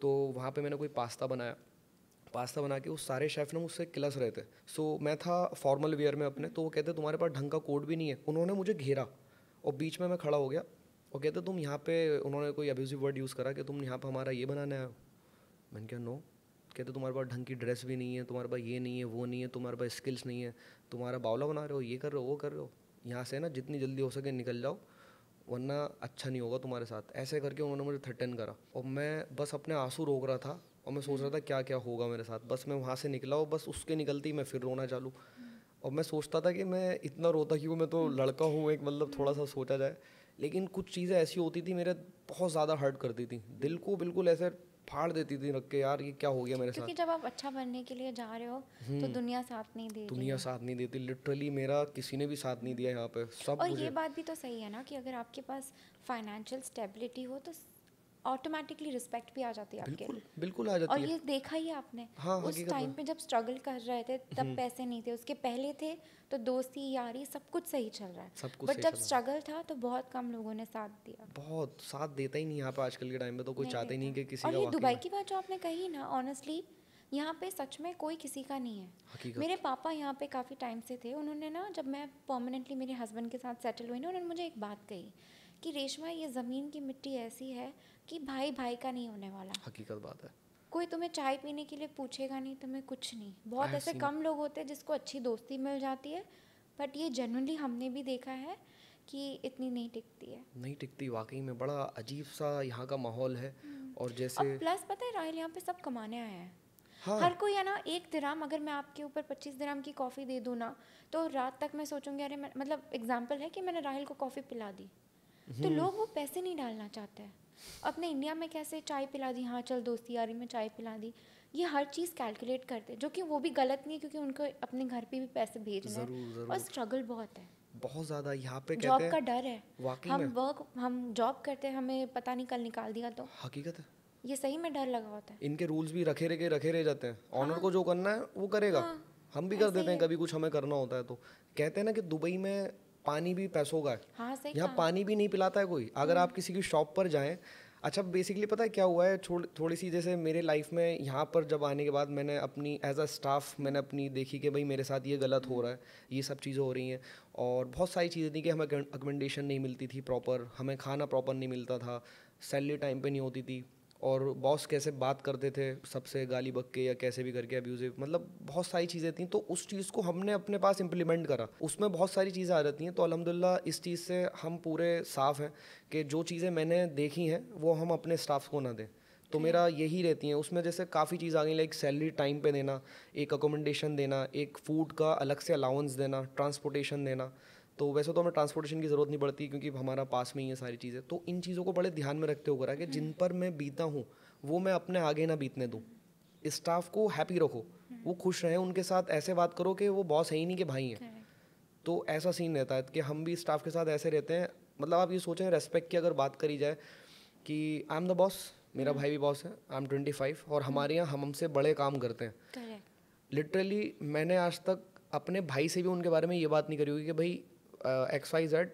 तो वहाँ पे मैंने कोई पास्ता बना के, उस सारे शेफ़ ने मुझसे किलस रहे थे। सो मैं था फॉर्मल वेयर में अपने, तो वो कहते तुम्हारे पास ढंग का कोट भी नहीं है। उन्होंने मुझे घेरा और बीच में मैं खड़ा हो गया और कहते तुम यहाँ पे, उन्होंने कोई अब्यूसिव वर्ड यूज़ करा कि तुम यहाँ पे हमारा ये बनाने आए हो। मैंने कहा नो। कहते तुम्हारे पास ढंग की ड्रेस भी नहीं है, तुम्हारे पास ये नहीं है, वो नहीं है, तुम्हारे पास स्किल्स नहीं है, तुम्हारा बावला बना रहे हो, ये कर रहे हो, वो कर रहे हो, यहाँ से ना जितनी जल्दी हो सके निकल जाओ, वरना अच्छा नहीं होगा तुम्हारे साथ। ऐसे करके उन्होंने मुझे थ्रेटन करा और मैं बस अपने आंसू रोक रहा था और मैं सोच रहा था क्या क्या होगा मेरे साथ। बस मैं वहाँ से निकला और बस उसके निकलते ही मैं फिर रोना चालू। और मैं सोचता था कि मैं इतना रोता क्यों, मैं तो लड़का हूँ एक, मतलब थोड़ा सा सोचा जाए। लेकिन कुछ चीज़ें ऐसी होती थी मेरे, बहुत ज़्यादा हर्ट करती थी दिल को, बिल्कुल ऐसे फाड़ देती थी रख के, यार ये क्या हो गया मेरे साथ। क्योंकि जब आप अच्छा बनने के लिए जा रहे हो तो दुनिया साथ नहीं दे रही दुनिया है। साथ नहीं देती, लिटरली मेरा किसी ने भी साथ नहीं दिया यहाँ पे, सब और मुझे। ये बात भी तो सही है ना कि अगर आपके पास फाइनेंशियल स्टेबिलिटी हो तो ऑटोमेटिकली रिस्पेक्ट भी आ जाती है आपके। बिल्कुल बिल्कुल आ जाती और है। ये देखा ही आपने, हाँ, उस हकीकत टाइम में। पे जब स्ट्रगल कर रहे थे तब पैसे नहीं थे, उसके पहले थे तो दोस्ती यारी सब कुछ सही चल रहा है। सब कुछ बट सही जब चल रहा है। स्ट्रगल था तो बहुत कम लोगों ने साथ दिया। बहुत साथ देता ही नहीं यहाँ पे आजकल के टाइम पे, तो कोई नहीं चाहता ही नहीं देता। कि किसी और का ये वाकई दुबई में। की बात जो आपने कही ना, ऑनेस्टली यहाँ पे सच में कोई किसी का नहीं है। हकीकत। मेरे पापा यहाँ पे काफ़ी टाइम से थे। उन्होंने ना, जब मैं परमानेंटली मेरे हस्बैंड के साथ सेटल हुई ना, उन्होंने मुझे एक बात कही कि रेशमा, ये ज़मीन की मिट्टी ऐसी है कि भाई भाई का नहीं होने वाला। हकीकत बात है। कोई तुम्हें चाय पीने के लिए पूछेगा नहीं, तुम्हें कुछ नहीं। बहुत I have ऐसे seen- कम लोग होते हैं जिसको अच्छी दोस्ती मिल जाती है, बट ये जेन्युइनली हमने भी देखा है कि इतनी नहीं टिकती है। नहीं टिकती वाकई में, बड़ा अजीब सा यहाँ का माहौल है। और और जैसे प्लस पता है राहिल, यहाँ पे सब कमाने आए हैं। हाँ, हर कोई है ना, 1 दिरहम अगर मैं आपके ऊपर 25 दिरहम की कॉफ़ी दे दूँ ना, तो रात तक मैं सोचूंगी अरे मैं, मतलब एग्जांपल है कि मैंने राहिल को कॉफ़ी पिला दी, तो लोग वो पैसे नहीं डालना चाहते हैं। अपने इंडिया में कैसे चाय पिला दी, हाँ चल दोस्ती यारी में चाय पिला दी, ये हर चीज़ कैलकुलेट करते हैं, जो कि वो भी गलत नहीं है क्योंकि उनको अपने घर पे भी पैसे भेजने हैं। ज़रूर और ज़रूर, स्ट्रगल बहुत है, बहुत ज़्यादा यहाँ पे कहते जॉब का हैं। डर है। वाकई में हम जॉब करते हैं, हमें पता नहीं कल निकाल दिया तो, हकीकत है। ये सही में डर लगा होता है। इनके रूल्स भी रखे रह जाते हैं। ऑनर को जो करना है वो करेगा। हाँ, हम भी कर ऐसे देते ही हैं है। कभी कुछ हमें करना होता है तो। कहते हैं ना कि दुबई में पानी भी पैसों का है। हाँ सही यहाँ कहा। पानी भी नहीं पिलाता है कोई। अगर आप किसी की शॉप पर जाएं, अच्छा बेसिकली पता है क्या हुआ है, थोड़ी सी जैसे मेरे लाइफ में यहाँ पर जब आने के बाद मैंने अपनी एज अ स्टाफ मैंने अपनी देखी कि भाई मेरे साथ ये गलत हो रहा है, ये सब चीज़ें हो रही हैं। और बहुत सारी चीज़ें थी कि हमें अकोमोडेशन नहीं मिलती थी प्रॉपर, हमें खाना प्रॉपर नहीं मिलता था, सैलरी टाइम पे नहीं होती थी, और बॉस कैसे बात करते थे सबसे गाली बक के या कैसे भी करके अब्यूजिव, मतलब बहुत सारी चीज़ें थी। तो उस चीज़ को हमने अपने पास इम्प्लीमेंट करा, उसमें बहुत सारी चीज़ें आ जाती हैं। तो अल्हम्दुलिल्लाह इस चीज़ से हम पूरे साफ़ हैं कि जो चीज़ें मैंने देखी हैं वो हम अपने स्टाफ को ना दें। तो मेरा यही रहती है उसमें, जैसे काफ़ी चीज़ आ गई, लाइक सैलरी टाइम पे देना, एक अकोमोडेशन देना, एक फ़ूड का अलग से अलाउंस देना, ट्रांसपोर्टेशन देना। तो वैसे तो हमें ट्रांसपोर्टेशन की ज़रूरत नहीं पड़ती क्योंकि हमारा पास में ही है सारी चीज़ें। तो इन चीज़ों को बड़े ध्यान में रखते हुए करा कि जिन पर मैं बीता हूँ वो मैं अपने आगे ना बीतने दूँ। स्टाफ को हैप्पी रखो, वो खुश रहें, उनके साथ ऐसे बात करो कि वो बॉस है ही नहीं कि भाई हैं। तो ऐसा सीन रहता है कि हम भी स्टाफ के साथ ऐसे रहते हैं। मतलब आप ये सोचें, रेस्पेक्ट की अगर बात करी जाए कि आई एम द बॉस, मेरा भाई भी बॉस है, आई एम 25 और हमारे यहाँ हम हमसे बड़े काम करते हैं। लिटरली मैंने आज तक अपने भाई से भी उनके बारे में ये बात नहीं करी होगी कि भाई XYZ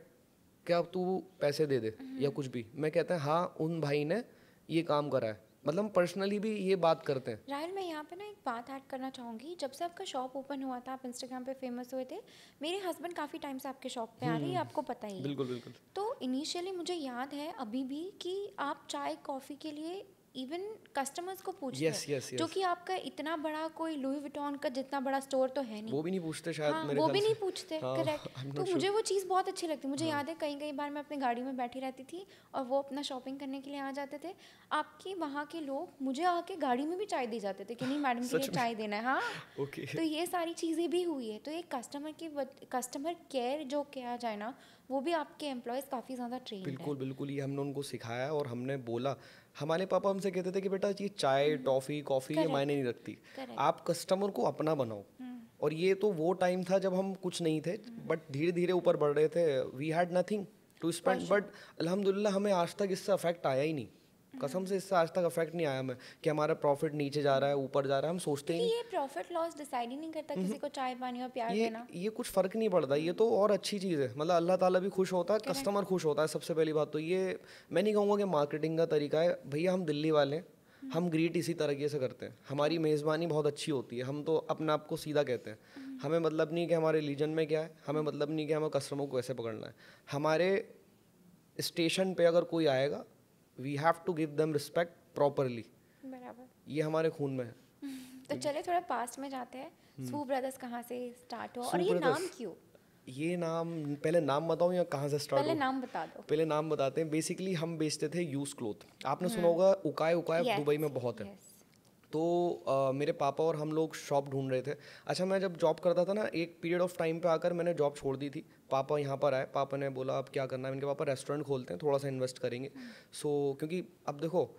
क्या तू पैसे दे दे या कुछ भी। मैं कहता है हाँ उन भाई ने ये काम करा है, मतलब पर्सनली भी ये बात करते हैं। राहुल, मैं यहाँ पे ना एक बात ऐड करना चाहूँगी। जब से आपका शॉप ओपन हुआ था, आप इंस्टाग्राम पे फेमस हुए थे, मेरे हस्बैंड काफ़ी टाइम से आपके शॉप पे आ रही है, आपको पता ही है। बिल्कुल बिल्कुल। तो इनिशियली मुझे याद है अभी भी कि आप चाय कॉफ़ी के लिए इवन कस्टमर्स को पूछते यस हैं, यस जो यस। कि आपका इतना बड़ा कोई लुई विटॉन का जितना बड़ा स्टोर तो है नहीं। वो भी नहीं पूछते शायद हाँ, मेरे वो ख्याल भी से। नहीं पूछते, हाँ करेक्ट। आई एम तो नॉट मुझे श्योर। वो चीज़ बहुत अच्छी लगती। मुझे हाँ याद है कई कई बार मैं अपनी गाड़ी में बैठी रहती थी और वो अपना शॉपिंग करने के लिए आ जाते थे। आपके वहाँ के लोग मुझे आके गाड़ी में भी चाय दे जाते थे कि नहीं मैडम के लिए सच में? चाय देना है। हाँ, ओके। तो ये सारी चीज़ें भी हुई है। तो एक कस्टमर केयर जो किया जाए ना, वो भी आपके एम्प्लॉयज़ काफ़ी ज़्यादा ट्रेंड है। बिल्कुल बिल्कुल, ये हमने उनको सिखाया और हमने बोला। हमारे पापा हमसे कहते थे कि बेटा ये चाय टॉफ़ी कॉफ़ी ये मायने नहीं रखती, करेक्ट। आप कस्टमर को अपना बनाओ। और ये तो वो टाइम था जब हम कुछ नहीं थे, बट धीरे धीरे ऊपर बढ़ रहे थे। We had nothing to spend, but अल्हम्दुलिल्लाह हमें आज तक इससे अफेक्ट आया ही नहीं। कसम से इससे आज तक अफेक्ट नहीं आया हमें कि हमारा प्रॉफिट नीचे जा रहा है ऊपर जा रहा है, हम सोचते ही क्योंकि नहीं। ये प्रॉफिट लॉस डिसाइड ही नहीं करता किसी को चाय पानी और प्यार ये देना। ये कुछ फ़र्क नहीं पड़ता, ये तो और अच्छी चीज़ है। मतलब अल्लाह ताला भी खुश होता है, कस्टमर खुश होता है। सबसे पहली बात तो ये मैं नहीं कहूँगा कि मार्केटिंग का तरीका है, भैया हम दिल्ली वाले हैं, हम ग्रीट इसी तरीके से करते हैं। हमारी मेज़बानी बहुत अच्छी होती है, हम तो अपने आप को सीधा कहते हैं। हमें मतलब नहीं कि हमारे रिलीजन में क्या है, हमें मतलब नहीं कि हमें कस्टमर को कैसे पकड़ना है। हमारे स्टेशन पे अगर कोई आएगा, we have to give them respect properly, बराबर। ये हमारे खून में है। तो चले थोड़ा पास्ट में जाते हैं। सू ब्रदर्स कहाँ से स्टार्ट हुआ और सू ये नाम ब्रदर्स, क्यों? ये नाम पहले नाम बताऊँ या कहाँ से स्टार्ट पहले हो? नाम बता दो। पहले नाम बताते हैं। बेसिकली हम बेचते थे यूज क्लोथ। आपने सुना होगा उकाय, उकाय Yes, दुबई में बहुत है। yes. तो मेरे पापा और हम लोग शॉप ढूंढ रहे थे। अच्छा मैं जब जॉब करता था ना, एक पीरियड ऑफ टाइम पे आकर मैंने जॉब छोड़ दी थी। पापा यहाँ पर आए, पापा ने बोला अब क्या करना है। इनके पापा रेस्टोरेंट खोलते हैं, थोड़ा सा इन्वेस्ट करेंगे। सो क्योंकि अब देखो,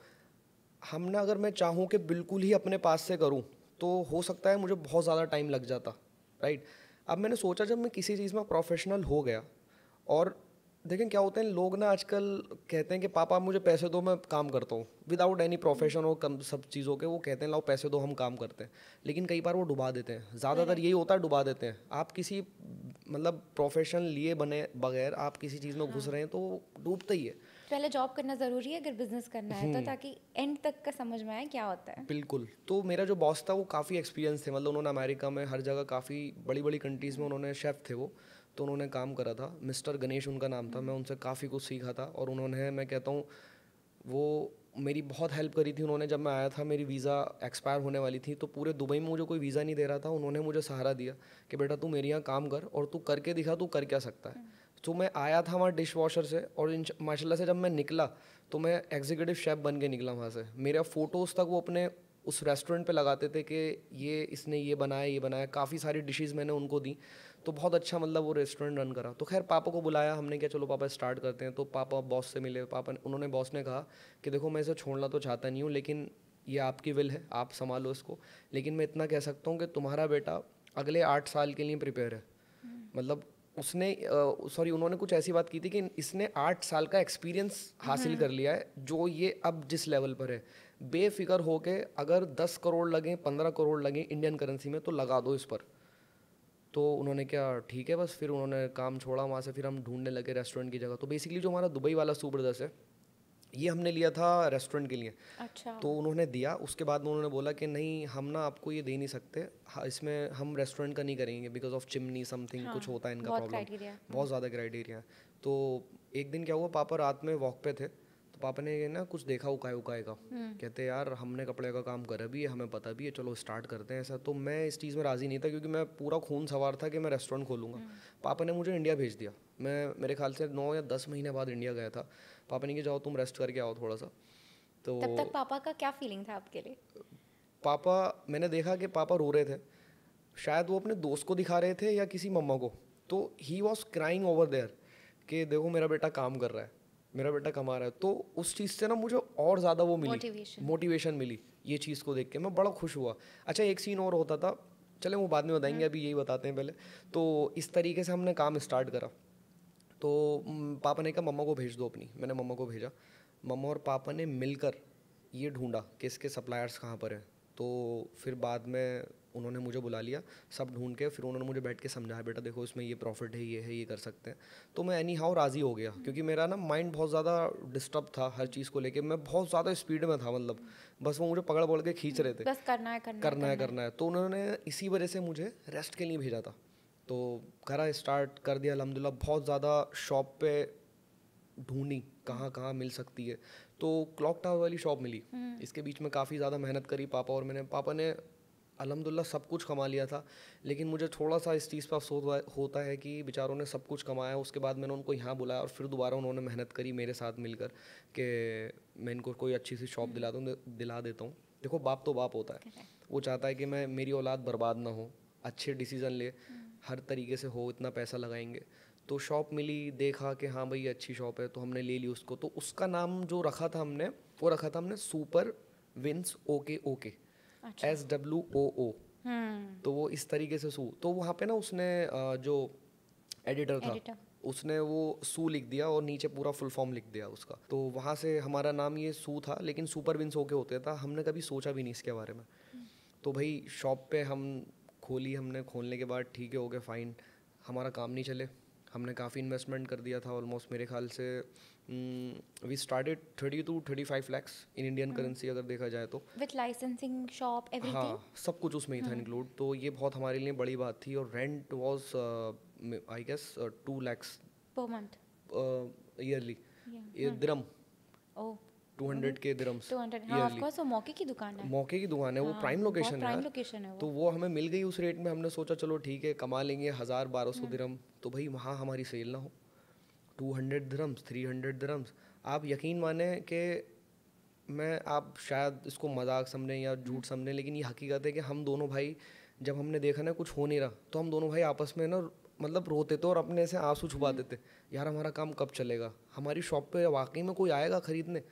हमने अगर मैं चाहूँ कि बिल्कुल ही अपने पास से करूँ तो हो सकता है मुझे बहुत ज़्यादा टाइम लग जाता, राइट। अब मैंने सोचा जब मैं किसी चीज़ में प्रोफेशनल हो गया, और देखें क्या होते हैं लोग ना आजकल कहते हैं कि पापा मुझे पैसे दो मैं काम करता हूँ, विदाउट एनी प्रोफेशन हो कम सब चीज़ों के। वो कहते हैं लाओ पैसे दो हम काम करते हैं, लेकिन कई बार वो डुबा देते हैं। ज़्यादातर यही होता है, डुबा देते हैं। आप किसी मतलब प्रोफेशन लिए बने बगैर आप किसी चीज़ में घुस रहे हैं तो वो डूबता ही है। पहले जॉब करना ज़रूरी है अगर बिजनेस करना है तो, ताकि एंड तक का समझ में आए क्या होता है। बिल्कुल। तो मेरा जो बॉस था वो काफ़ी एक्सपीरियंस थे, मतलब उन्होंने अमेरिका में हर जगह काफ़ी बड़ी बड़ी कंट्रीज़ में उन्होंने शेफ़ थे वो, तो उन्होंने काम करा था। मिस्टर गणेश उनका नाम था। मैं उनसे काफ़ी कुछ सीखा था और उन्होंने, मैं कहता हूँ, वो मेरी बहुत हेल्प करी थी। उन्होंने जब मैं आया था, मेरी वीज़ा एक्सपायर होने वाली थी, तो पूरे दुबई में मुझे कोई वीज़ा नहीं दे रहा था। उन्होंने मुझे सहारा दिया कि बेटा तू मेरे यहाँ काम कर और तू करके दिखा तू कर क्या सकता है। तो मैं आया था वहाँ डिश वॉशर से, और माशाल्लाह से जब मैं निकला तो मैं एग्जीक्यूटिव शेफ़ बन के निकला वहाँ से। मेरा फ़ोटोज़ तक वो अपने उस रेस्टोरेंट पे लगाते थे कि ये इसने ये बनाया ये बनाया। काफ़ी सारी डिशेज़ मैंने उनको दी, तो बहुत अच्छा मतलब वो रेस्टोरेंट रन करा। तो खैर पापा को बुलाया हमने, क्या चलो पापा स्टार्ट करते हैं। तो पापा बॉस से मिले। उन्होंने बॉस ने कहा कि देखो मैं इसे छोड़ना तो चाहता नहीं हूँ, लेकिन ये आपकी विल है, आप संभालो इसको। लेकिन मैं इतना कह सकता हूँ कि तुम्हारा बेटा अगले 8 साल के लिए प्रिपेयर है। मतलब उसने सॉरी उन्होंने कुछ ऐसी बात की थी कि इसने 8 साल का एक्सपीरियंस हासिल कर लिया है, जो ये अब जिस लेवल पर है, बेफिक्र हो के अगर 10 करोड़ लगे 15 करोड़ लगे इंडियन करेंसी में तो लगा दो इस पर। तो उन्होंने क्या ठीक है, बस फिर उन्होंने काम छोड़ा वहाँ से। फिर हम ढूंढने लगे रेस्टोरेंट की जगह। तो बेसिकली जो हमारा दुबई वाला सू ब्रदर्स है, ये हमने लिया था रेस्टोरेंट के लिए। अच्छा। तो उन्होंने दिया, उसके बाद में उन्होंने बोला कि नहीं हम ना आपको ये दे नहीं सकते, हाँ, इसमें हम रेस्टोरेंट का नहीं करेंगे बिकॉज ऑफ चिमनी समथिंग, कुछ होता है इनका बहुत प्रॉब्लम, क्राइटेरिया। बहुत ज़्यादा क्राइटेरिया है। तो एक दिन क्या हुआ, पापा रात में वॉक पे थे, तो पापा ने ये ना कुछ देखा उकाए का, कहते यार हमने कपड़े का काम करा भी है, हमें पता भी है, चलो स्टार्ट करते हैं ऐसा। तो मैं इस चीज़ में राज़ी नहीं था क्योंकि मैं पूरा खून सवार था कि मैं रेस्टोरेंट खोलूँगा। पापा ने मुझे इंडिया भेज दिया। मैं मेरे ख्याल से 9 या 10 महीने बाद इंडिया गया था। पापा ने कहा जाओ तुम रेस्ट करके आओ थोड़ा सा। तो तब तक पापा का क्या फीलिंग था आपके लिए? पापा, मैंने देखा कि पापा रो रहे थे, शायद वो अपने दोस्त को दिखा रहे थे या किसी मम्मा को। तो he was crying over there कि देखो मेरा बेटा काम कर रहा है, मेरा बेटा कमा रहा है। तो उस चीज़ से ना मुझे और ज़्यादा वो मिली, मोटिवेशन मिली ये चीज़ को देख के, मैं बड़ा खुश हुआ। अच्छा एक सीन और होता था, चले वो बाद में बताएंगे, अभी यही बताते हैं पहले। तो इस तरीके से हमने काम स्टार्ट करा। तो पापा ने कहा मम्मा को भेज दो अपनी, मैंने मम्मा को भेजा। मम्मा और पापा ने मिलकर ये ढूंढा कि इसके सप्लायर्स कहाँ पर हैं। तो फिर बाद में उन्होंने मुझे बुला लिया, सब ढूंढ के फिर उन्होंने मुझे बैठ के समझाया, बेटा देखो इसमें ये प्रॉफिट है, ये कर सकते हैं। तो मैं एनी हाउ राज़ी हो गया क्योंकि मेरा ना माइंड बहुत ज़्यादा डिस्टर्ब था हर चीज़ को लेके, मैं बहुत ज़्यादा स्पीड में था, मतलब बस वो मुझे पकड़ पकड़ के खींच रहे थे, बस करना है। तो उन्होंने इसी वजह से मुझे रेस्ट के लिए भेजा था। तो करा, स्टार्ट कर दिया अल्हम्दुलिल्लाह। बहुत ज़्यादा शॉप पे ढूंढी कहाँ कहाँ मिल सकती है, तो क्लॉक टावर वाली शॉप मिली। इसके बीच में काफ़ी ज़्यादा मेहनत करी पापा और मैंने। पापा ने अल्हम्दुलिल्लाह सब कुछ कमा लिया था, लेकिन मुझे थोड़ा सा इस चीज़ पर अफसोस होता है कि बेचारों ने सब कुछ कमाया, उसके बाद मैंने उनको यहाँ बुलाया और फिर दोबारा उन्होंने मेहनत करी मेरे साथ मिलकर कि मैं इनको कोई अच्छी सी शॉप दिला देता हूँ। देखो बाप तो बाप होता है, वो चाहता है कि मैं मेरी औलाद बर्बाद ना हो, अच्छे डिसीज़न ले, हर तरीके से हो, इतना पैसा लगाएंगे। तो शॉप मिली, देखा कि हाँ भाई अच्छी शॉप है, तो हमने ले ली उसको। तो उसका नाम जो रखा था हमने, वो रखा था हमने सुपर विंस ओके, SWOO। तो वो इस तरीके से सू, तो वहाँ पे ना उसने जो एडिटर था उसने वो सू लिख दिया और नीचे पूरा फुल फॉर्म लिख दिया उसका। तो वहाँ से हमारा नाम ये सू था, लेकिन सुपर विंस ओके होता था, हमने कभी सोचा भी नहीं इसके बारे में। तो भाई शॉप पे हम खोली, हमने खोलने के बाद ठीक है हो गया फाइन, हमारा काम नहीं चले, हमने काफ़ी इन्वेस्टमेंट कर दिया था, ऑलमोस्ट मेरे ख्याल से वी स्टार्टेड 30 to 35 lakhs इन इंडियन करेंसी अगर देखा जाए तो, विद लाइसेंसिंग शॉप एवरीथिंग, हाँ सब कुछ उसमें ही था इंक्लूड। तो ये बहुत हमारे लिए बड़ी बात थी। और rent was I guess 2 lakhs per month, yearly, दिरहम, 200 के दिरहम्स 200। हाँ ऑफ कोर्स, वो मौके की दुकान है, मौके की दुकान है, वो प्राइम लोकेशन है प्राइम यार। लोकेशन है वो। तो वो हमें मिल गई उस रेट में, हमने सोचा चलो ठीक है कमा लेंगे 1000-1200 दिरहम। तो भाई वहाँ हमारी सेल ना हो, 200 दिरहम्स, 300 दिरहम्स, आप यकीन माने कि आप शायद इसको मजाक समझें या झूठ समझें, लेकिन ये हकीकत है कि हम दोनों भाई जब हमने देखा ना कुछ हो नहीं रहा, तो हम दोनों भाई आपस में ना मतलब रोते थे और अपने से आंसू छुपाते थे, यार हमारा काम कब चलेगा, हमारी शॉप पे वाकई में कोई आएगा खरीदने।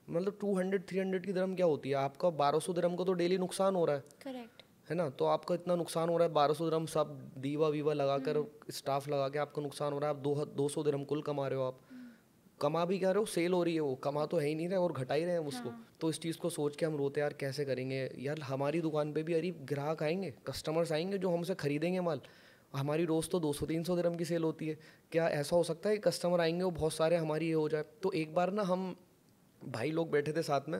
मतलब 200-300 की दिरहम क्या होती है, आपका 1200 दिरहम का तो डेली नुकसान हो रहा है, करेक्ट है ना। तो आपका इतना नुकसान हो रहा है, 1200 दिरहम सब दीवा वीवा लगा कर स्टाफ लगा के आपका नुकसान हो रहा है, आप 200 दिरहम कुल कमा रहे हो, आप कमा भी क्या रहे हो, सेल हो रही है, वो कमा तो है ही नहीं रहे और घटा ही रहे हैं उसको। तो इस चीज़ को सोच के हम रोते यार कैसे करेंगे यार, हमारी दुकान पे भी अरे ग्राहक आएंगे, कस्टमर्स आएंगे जो हमसे खरीदेंगे माल, हमारी रोज़ तो 200-300 दिरहम की सेल होती है, क्या ऐसा हो सकता है कि कस्टमर आएंगे वो बहुत सारे हमारी ये हो जाए। तो एक बार ना हम भाई लोग बैठे थे साथ में,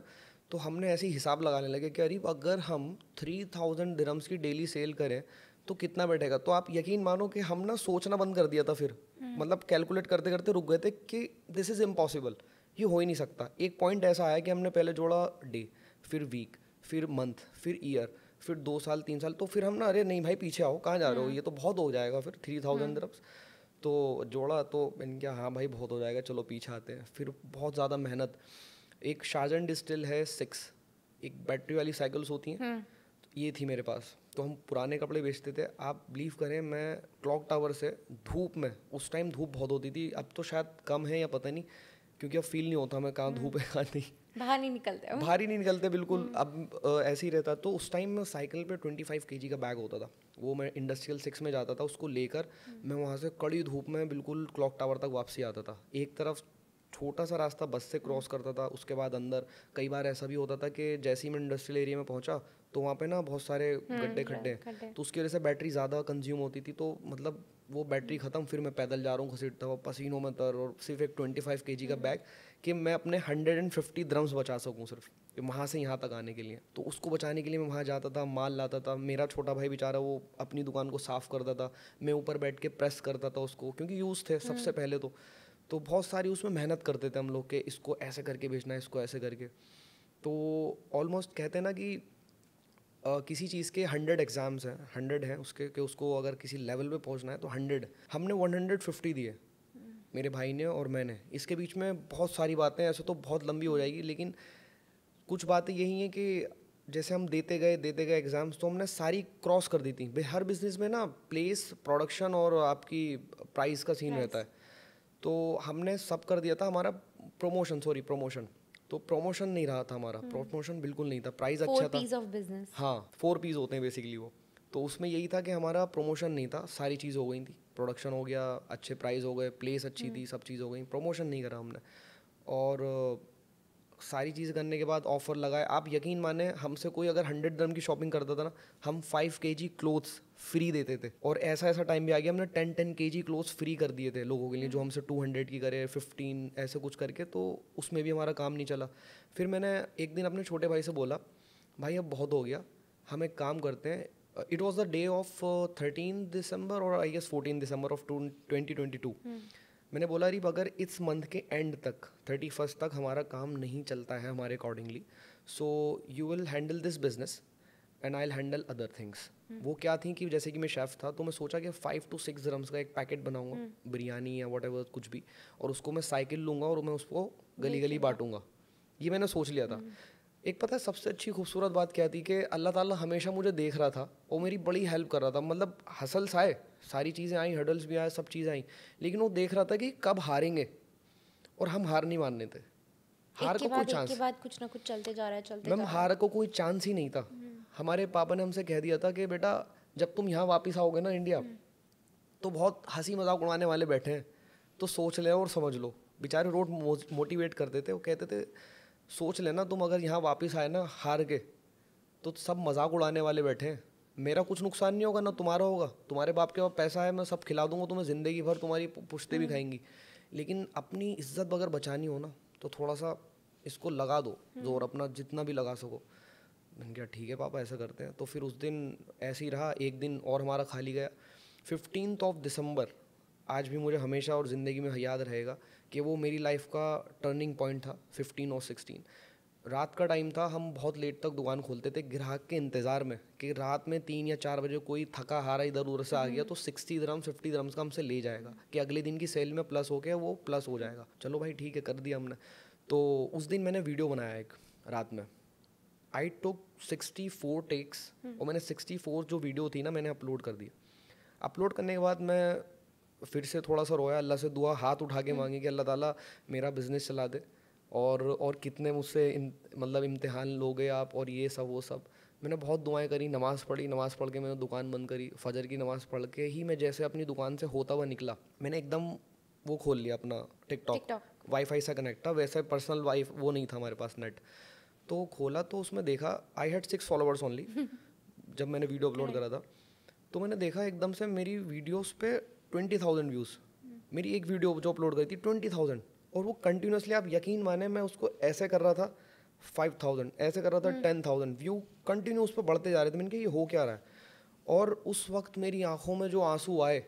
तो हमने ऐसे ही हिसाब लगाने लगे कि अरे अगर हम 3000 दिरहम्स की डेली सेल करें तो कितना बैठेगा। तो आप यकीन मानो कि हम ना सोचना बंद कर दिया था, फिर मतलब कैलकुलेट करते करते रुक गए थे कि दिस इज़ इम्पॉसिबल, ये हो ही नहीं सकता। एक पॉइंट ऐसा आया कि हमने पहले जोड़ा डे, फिर वीक, फिर मंथ, फिर ईयर, फिर 2 साल 3 साल, तो फिर हम ना अरे नहीं भाई पीछे आओ, कहाँ जा रहे हो, ये तो बहुत हो जाएगा फिर 3000 दिरहम्स। तो जोड़ा तो मैंने कहा हाँ भाई बहुत हो जाएगा, चलो पीछे आते हैं। फिर बहुत ज़्यादा मेहनत, एक शार्जन डिस्टिल है 6, एक बैटरी वाली साइकिल्स होती हैं, ये थी मेरे पास। तो हम पुराने कपड़े बेचते थे, आप बिलीव करें मैं क्लॉक टावर से धूप में, उस टाइम धूप बहुत होती थी, अब तो शायद कम है या पता नहीं, क्योंकि अब फील नहीं होता मैं कहाँ धूप है कहाँ नहीं, बाहर नहीं निकलते बिल्कुल। अब ऐसे ही रहता। तो उस टाइम में साइकिल पे 25 kg का बैग होता था, वो मैं इंडस्ट्रियल 6 में जाता था, उसको लेकर मैं वहाँ से कड़ी धूप में बिल्कुल क्लॉक टावर तक वापसी आता था। एक तरफ छोटा सा रास्ता बस से क्रॉस करता था, उसके बाद अंदर कई बार ऐसा भी होता था कि जैसे ही मैं इंडस्ट्रियल एरिया में पहुंचा तो वहाँ पे ना बहुत सारे गड्ढे खड्डे, तो उसकी वजह से बैटरी ज़्यादा कंज्यूम होती थी। तो मतलब वो बैटरी ख़त्म, फिर मैं पैदल जा रहा हूँ घसीटता हुआ पसीनों में तर, और सिर्फ एक 25 kg का बैग कि मैं अपने 150 द्रम्स बचा सकूँ सिर्फ वहाँ से यहाँ तक आने के लिए। तो उसको बचाने के लिए मैं वहाँ जाता था, माल लाता था। मेरा छोटा भाई बेचारा वो अपनी दुकान को साफ़ करता था, मैं ऊपर बैठ के प्रेस करता था उसको, क्योंकि यूज़ थे सबसे पहले तो बहुत सारी उसमें मेहनत करते थे हम लोग के, इसको ऐसे करके बेचना है, इसको ऐसे करके। तो ऑलमोस्ट कहते हैं ना कि किसी चीज़ के 100 एग्ज़ाम्स हैं, 100 हैं उसके, कि उसको अगर किसी लेवल पे पहुंचना है तो 100, हमने 150 दिए मेरे भाई ने और मैंने। इसके बीच में बहुत सारी बातें, ऐसे तो बहुत लंबी हो जाएगी, लेकिन कुछ बातें यही हैं कि जैसे हम देते गए एग्ज़ाम्स, तो हमने सारी क्रॉस कर दी थी। हर बिज़नेस में ना प्लेस, प्रोडक्शन और आपकी प्राइस का सीन रहता है, तो हमने सब कर दिया था। हमारा प्रमोशन तो प्रमोशन नहीं रहा था हमारा, प्रमोशन बिल्कुल नहीं था, प्राइस अच्छा था। 4 P's ऑफ बिजनेस। हाँ, 4 P's होते हैं बेसिकली वो। तो उसमें यही था कि हमारा प्रमोशन नहीं था, सारी चीज़ हो गई थी, प्रोडक्शन हो गया, अच्छे प्राइस हो गए, प्लेस अच्छी थी, सब चीज़ हो गई, प्रमोशन नहीं करा हमने। और सारी चीज़ करने के बाद ऑफ़र लगाए। आप यकीन माने, हमसे कोई अगर 100 dirham की शॉपिंग करता था ना, हम 5 kg क्लोथ्स फ्री देते थे। और ऐसा टाइम भी आ गया, हमने 10 kg क्लोथ्स फ्री कर दिए थे लोगों के लिए, जो हमसे 200 की करे, 15 ऐसे कुछ करके। तो उसमें भी हमारा काम नहीं चला। फिर मैंने एक दिन अपने छोटे भाई से बोला, भाई अब बहुत हो गया, हम एक काम करते हैं। It was the day of 13 दिसंबर और आई गेस 14 दिसंबर ऑफ 2022। मैंने बोला, अरे अगर इस मंथ के एंड तक 31st तक हमारा काम नहीं चलता है हमारे accordingly, so you will handle this business and I will handle other things. वो क्या थी कि जैसे कि मैं शेफ़ था, तो मैं सोचा कि 5 to 6 dirhams का एक पैकेट बनाऊंगा, बिरयानी या व्हाटएवर कुछ भी, और उसको मैं साइकिल लूँगा और मैं उसको गली गली बांटूंगा। ये मैंने सोच लिया था। एक पता है सबसे अच्छी खूबसूरत बात क्या थी, कि अल्लाह ताला हमेशा मुझे देख रहा था और मेरी बड़ी हेल्प कर रहा था। मतलब हसल्स आए, सारी चीज़ें आई, हर्डल्स भी आए, सब चीज़ें आई, लेकिन वो देख रहा था कि कब हारेंगे, और हम हार नहीं मानने थे। हार को कोई चांस, एक के बाद कुछ ना कुछ चलते जा रहा है, चलते मैम हार को कोई चांस ही नहीं था। हमारे पापा ने हमसे कह दिया था कि बेटा जब तुम यहाँ वापस आओगे ना इंडिया, तो बहुत हंसी मजाक उड़ाने वाले बैठे हैं, तो सोच ले और समझ लो। बेचारे रोज मोटिवेट करते थे, वो कहते थे सोच लेना तुम अगर यहाँ वापस आए ना हार के, तो सब मजाक उड़ाने वाले बैठे हैं, मेरा कुछ नुकसान नहीं होगा ना तुम्हारा होगा, तुम्हारे बाप के पास पैसा है, मैं सब खिला दूंगा तुम्हें ज़िंदगी भर, तुम्हारी पुश्ते भी खाएंगी, लेकिन अपनी इज्जत अगर बचानी हो ना, तो थोड़ा सा इसको लगा दो जोर, अपना जितना भी लगा सको। मैंने कहा ठीक है पापा, ऐसा करते हैं। तो फिर उस दिन ऐसे ही रहा, एक दिन और हमारा खाली गया। 15 दिसंबर आज भी मुझे हमेशा और ज़िंदगी में याद रहेगा कि वो मेरी लाइफ का टर्निंग पॉइंट था। 15 और 16 रात का टाइम था, हम बहुत लेट तक दुकान खोलते थे ग्राहक के इंतज़ार में, कि रात में 3 या 4 बजे कोई थका हारा इधर उधर से आ गया तो 60 dirham 50 dirhams का हमसे ले जाएगा, कि अगले दिन की सेल में प्लस हो गया, वो प्लस हो जाएगा। चलो भाई ठीक है, कर दिया हमने। तो उस दिन मैंने वीडियो बनाया एक रात में, आई टुक 64 टेक्स, और मैंने 64 जो वीडियो थी ना, मैंने अपलोड कर दिया। अपलोड करने के बाद मैं फिर से थोड़ा सा रोया, अल्लाह से दुआ हाथ उठा के मांगी कि अल्लाह ताला मेरा बिज़नेस चला दे, और कितने मुझसे मतलब इम्तिहान लोगे आप, और ये सब वो सब। मैंने बहुत दुआएं करी, नमाज़ पढ़ी, नमाज़ पढ़ के मैंने दुकान बंद करी। फजर की नमाज़ पढ़ के ही मैं जैसे अपनी दुकान से होता हुआ निकला, मैंने एकदम वो खोल लिया अपना टिकटॉक, वाईफाई से कनेक्ट था, वैसे पर्सनल वो नहीं था हमारे पास नेट। तो खोला तो उसमें देखा आई हैड 6 फॉलोअर्स ओनली जब मैंने वीडियो अपलोड करा था। तो मैंने देखा एकदम से मेरी वीडियोस पे 20,000 व्यूज़, मेरी एक वीडियो जो अपलोड करी थी 20,000, और वो कंटिन्यूसली, आप यकीन माने, मैं उसको ऐसे कर रहा था 5,000, ऐसे कर रहा था 10,000 व्यू कंटिन्यू उस पर बढ़ते जा रहे थे। मैंने कहा ये हो क्या रहा है, और उस वक्त मेरी आंखों में जो आंसू आए,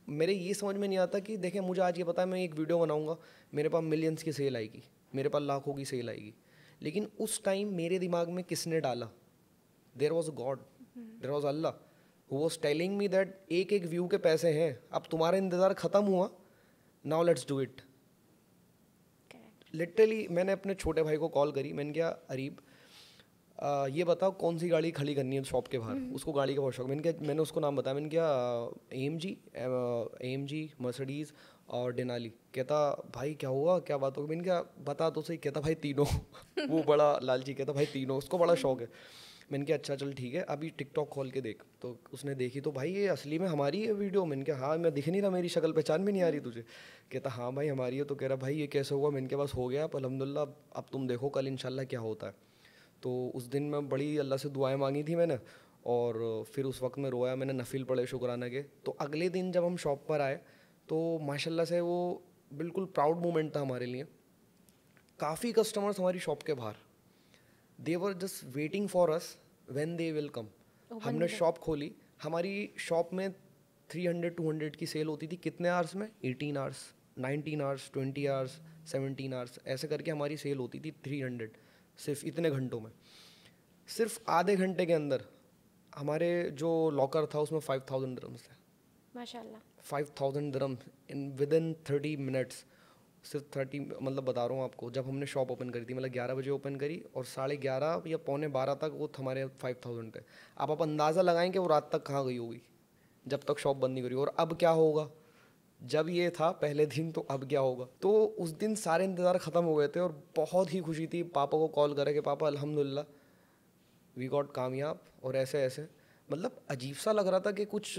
मेरे ये समझ में नहीं आता कि देखें, मुझे आज ये पता है मैं एक वीडियो बनाऊंगा, मेरे पास मिलियंस की सेल आएगी, मेरे पास लाखों की सेल आएगी, लेकिन उस टाइम मेरे दिमाग में किसने डाला? There was God, there was Allah who was telling me that एक एक व्यू के पैसे हैं, अब तुम्हारा इंतज़ार ख़त्म हुआ, now let's do it. Literally मैंने अपने छोटे भाई को कॉल करी, मैंने कहा अरीब ये बताओ कौन सी गाड़ी खड़ी करनी है शॉप के बाहर, उसको गाड़ी का बहुत शौक। मैंने उसको नाम बताया, मैंने कहा AMG मर्सिडीज़ और डेनाली। कहता भाई क्या हुआ, क्या बात होगी? मैंने कहा बता तो सही। कहता भाई तीनों वो बड़ा लालची, कहता भाई तीनों, उसको बड़ा शौक है। मैंने कहा अच्छा चल ठीक है, अभी टिकटॉक खोल के देख। तो उसने देखी, तो भाई ये असली में हमारी है वीडियो? मैंने कहा हाँ, मैं दिख नहीं रहा, मेरी शक्ल पहचान भी नहीं आ रही तुझे? कहता हाँ भाई हमारी है। तो कह रहा भाई ये कैसे हुआ? मैंने कहा बस हो गया, अब अल्हम्दुलिल्लाह, अब तुम देखो कल इंशाल्लाह क्या होता है। तो उस दिन मैं बड़ी अल्लाह से दुआएं मांगी थी मैंने, और फिर उस वक्त में रोया मैंने, नफिल पढ़े शुक्राना के। तो अगले दिन जब हम शॉप पर आए तो माशाल्लाह से वो बिल्कुल प्राउड मोमेंट था हमारे लिए। काफ़ी कस्टमर्स हमारी शॉप के बाहर, they were just waiting for us when they will come. हमने शॉप खोली, हमारी शॉप में 300-200 की सेल होती थी कितने आवर्स में, 18 आवर्स, 19 आवर्स, 20 आवर्स, 17 आवर्स, ऐसे करके हमारी सेल होती थी 300 सिर्फ इतने घंटों में। सिर्फ आधे घंटे के अंदर हमारे जो लॉकर था उसमें 5000 दिरहम्स थे माशाल्लाह। 5000 dirhams in with in 30 minutes. सिर्फ 30, मतलब बता रहा हूँ आपको, जब हमने शॉप ओपन करी थी, मतलब 11 बजे ओपन करी और 11:30 या 11:45 तक वो हमारे 5000 थे। अब आप अंदाज़ा लगाएं कि वो रात तक कहाँ गई होगी जब तक शॉप बंद नहीं करी। और अब क्या होगा, जब ये था पहले दिन तो अब क्या होगा। तो उस दिन सारे इंतज़ार ख़त्म हो गए थे और बहुत ही खुशी थी। पापा को कॉल करा कि पापा अल्हम्दुलिल्लाह वी गॉट कामयाब, और ऐसे ऐसे मतलब अजीब सा लग रहा था कि कुछ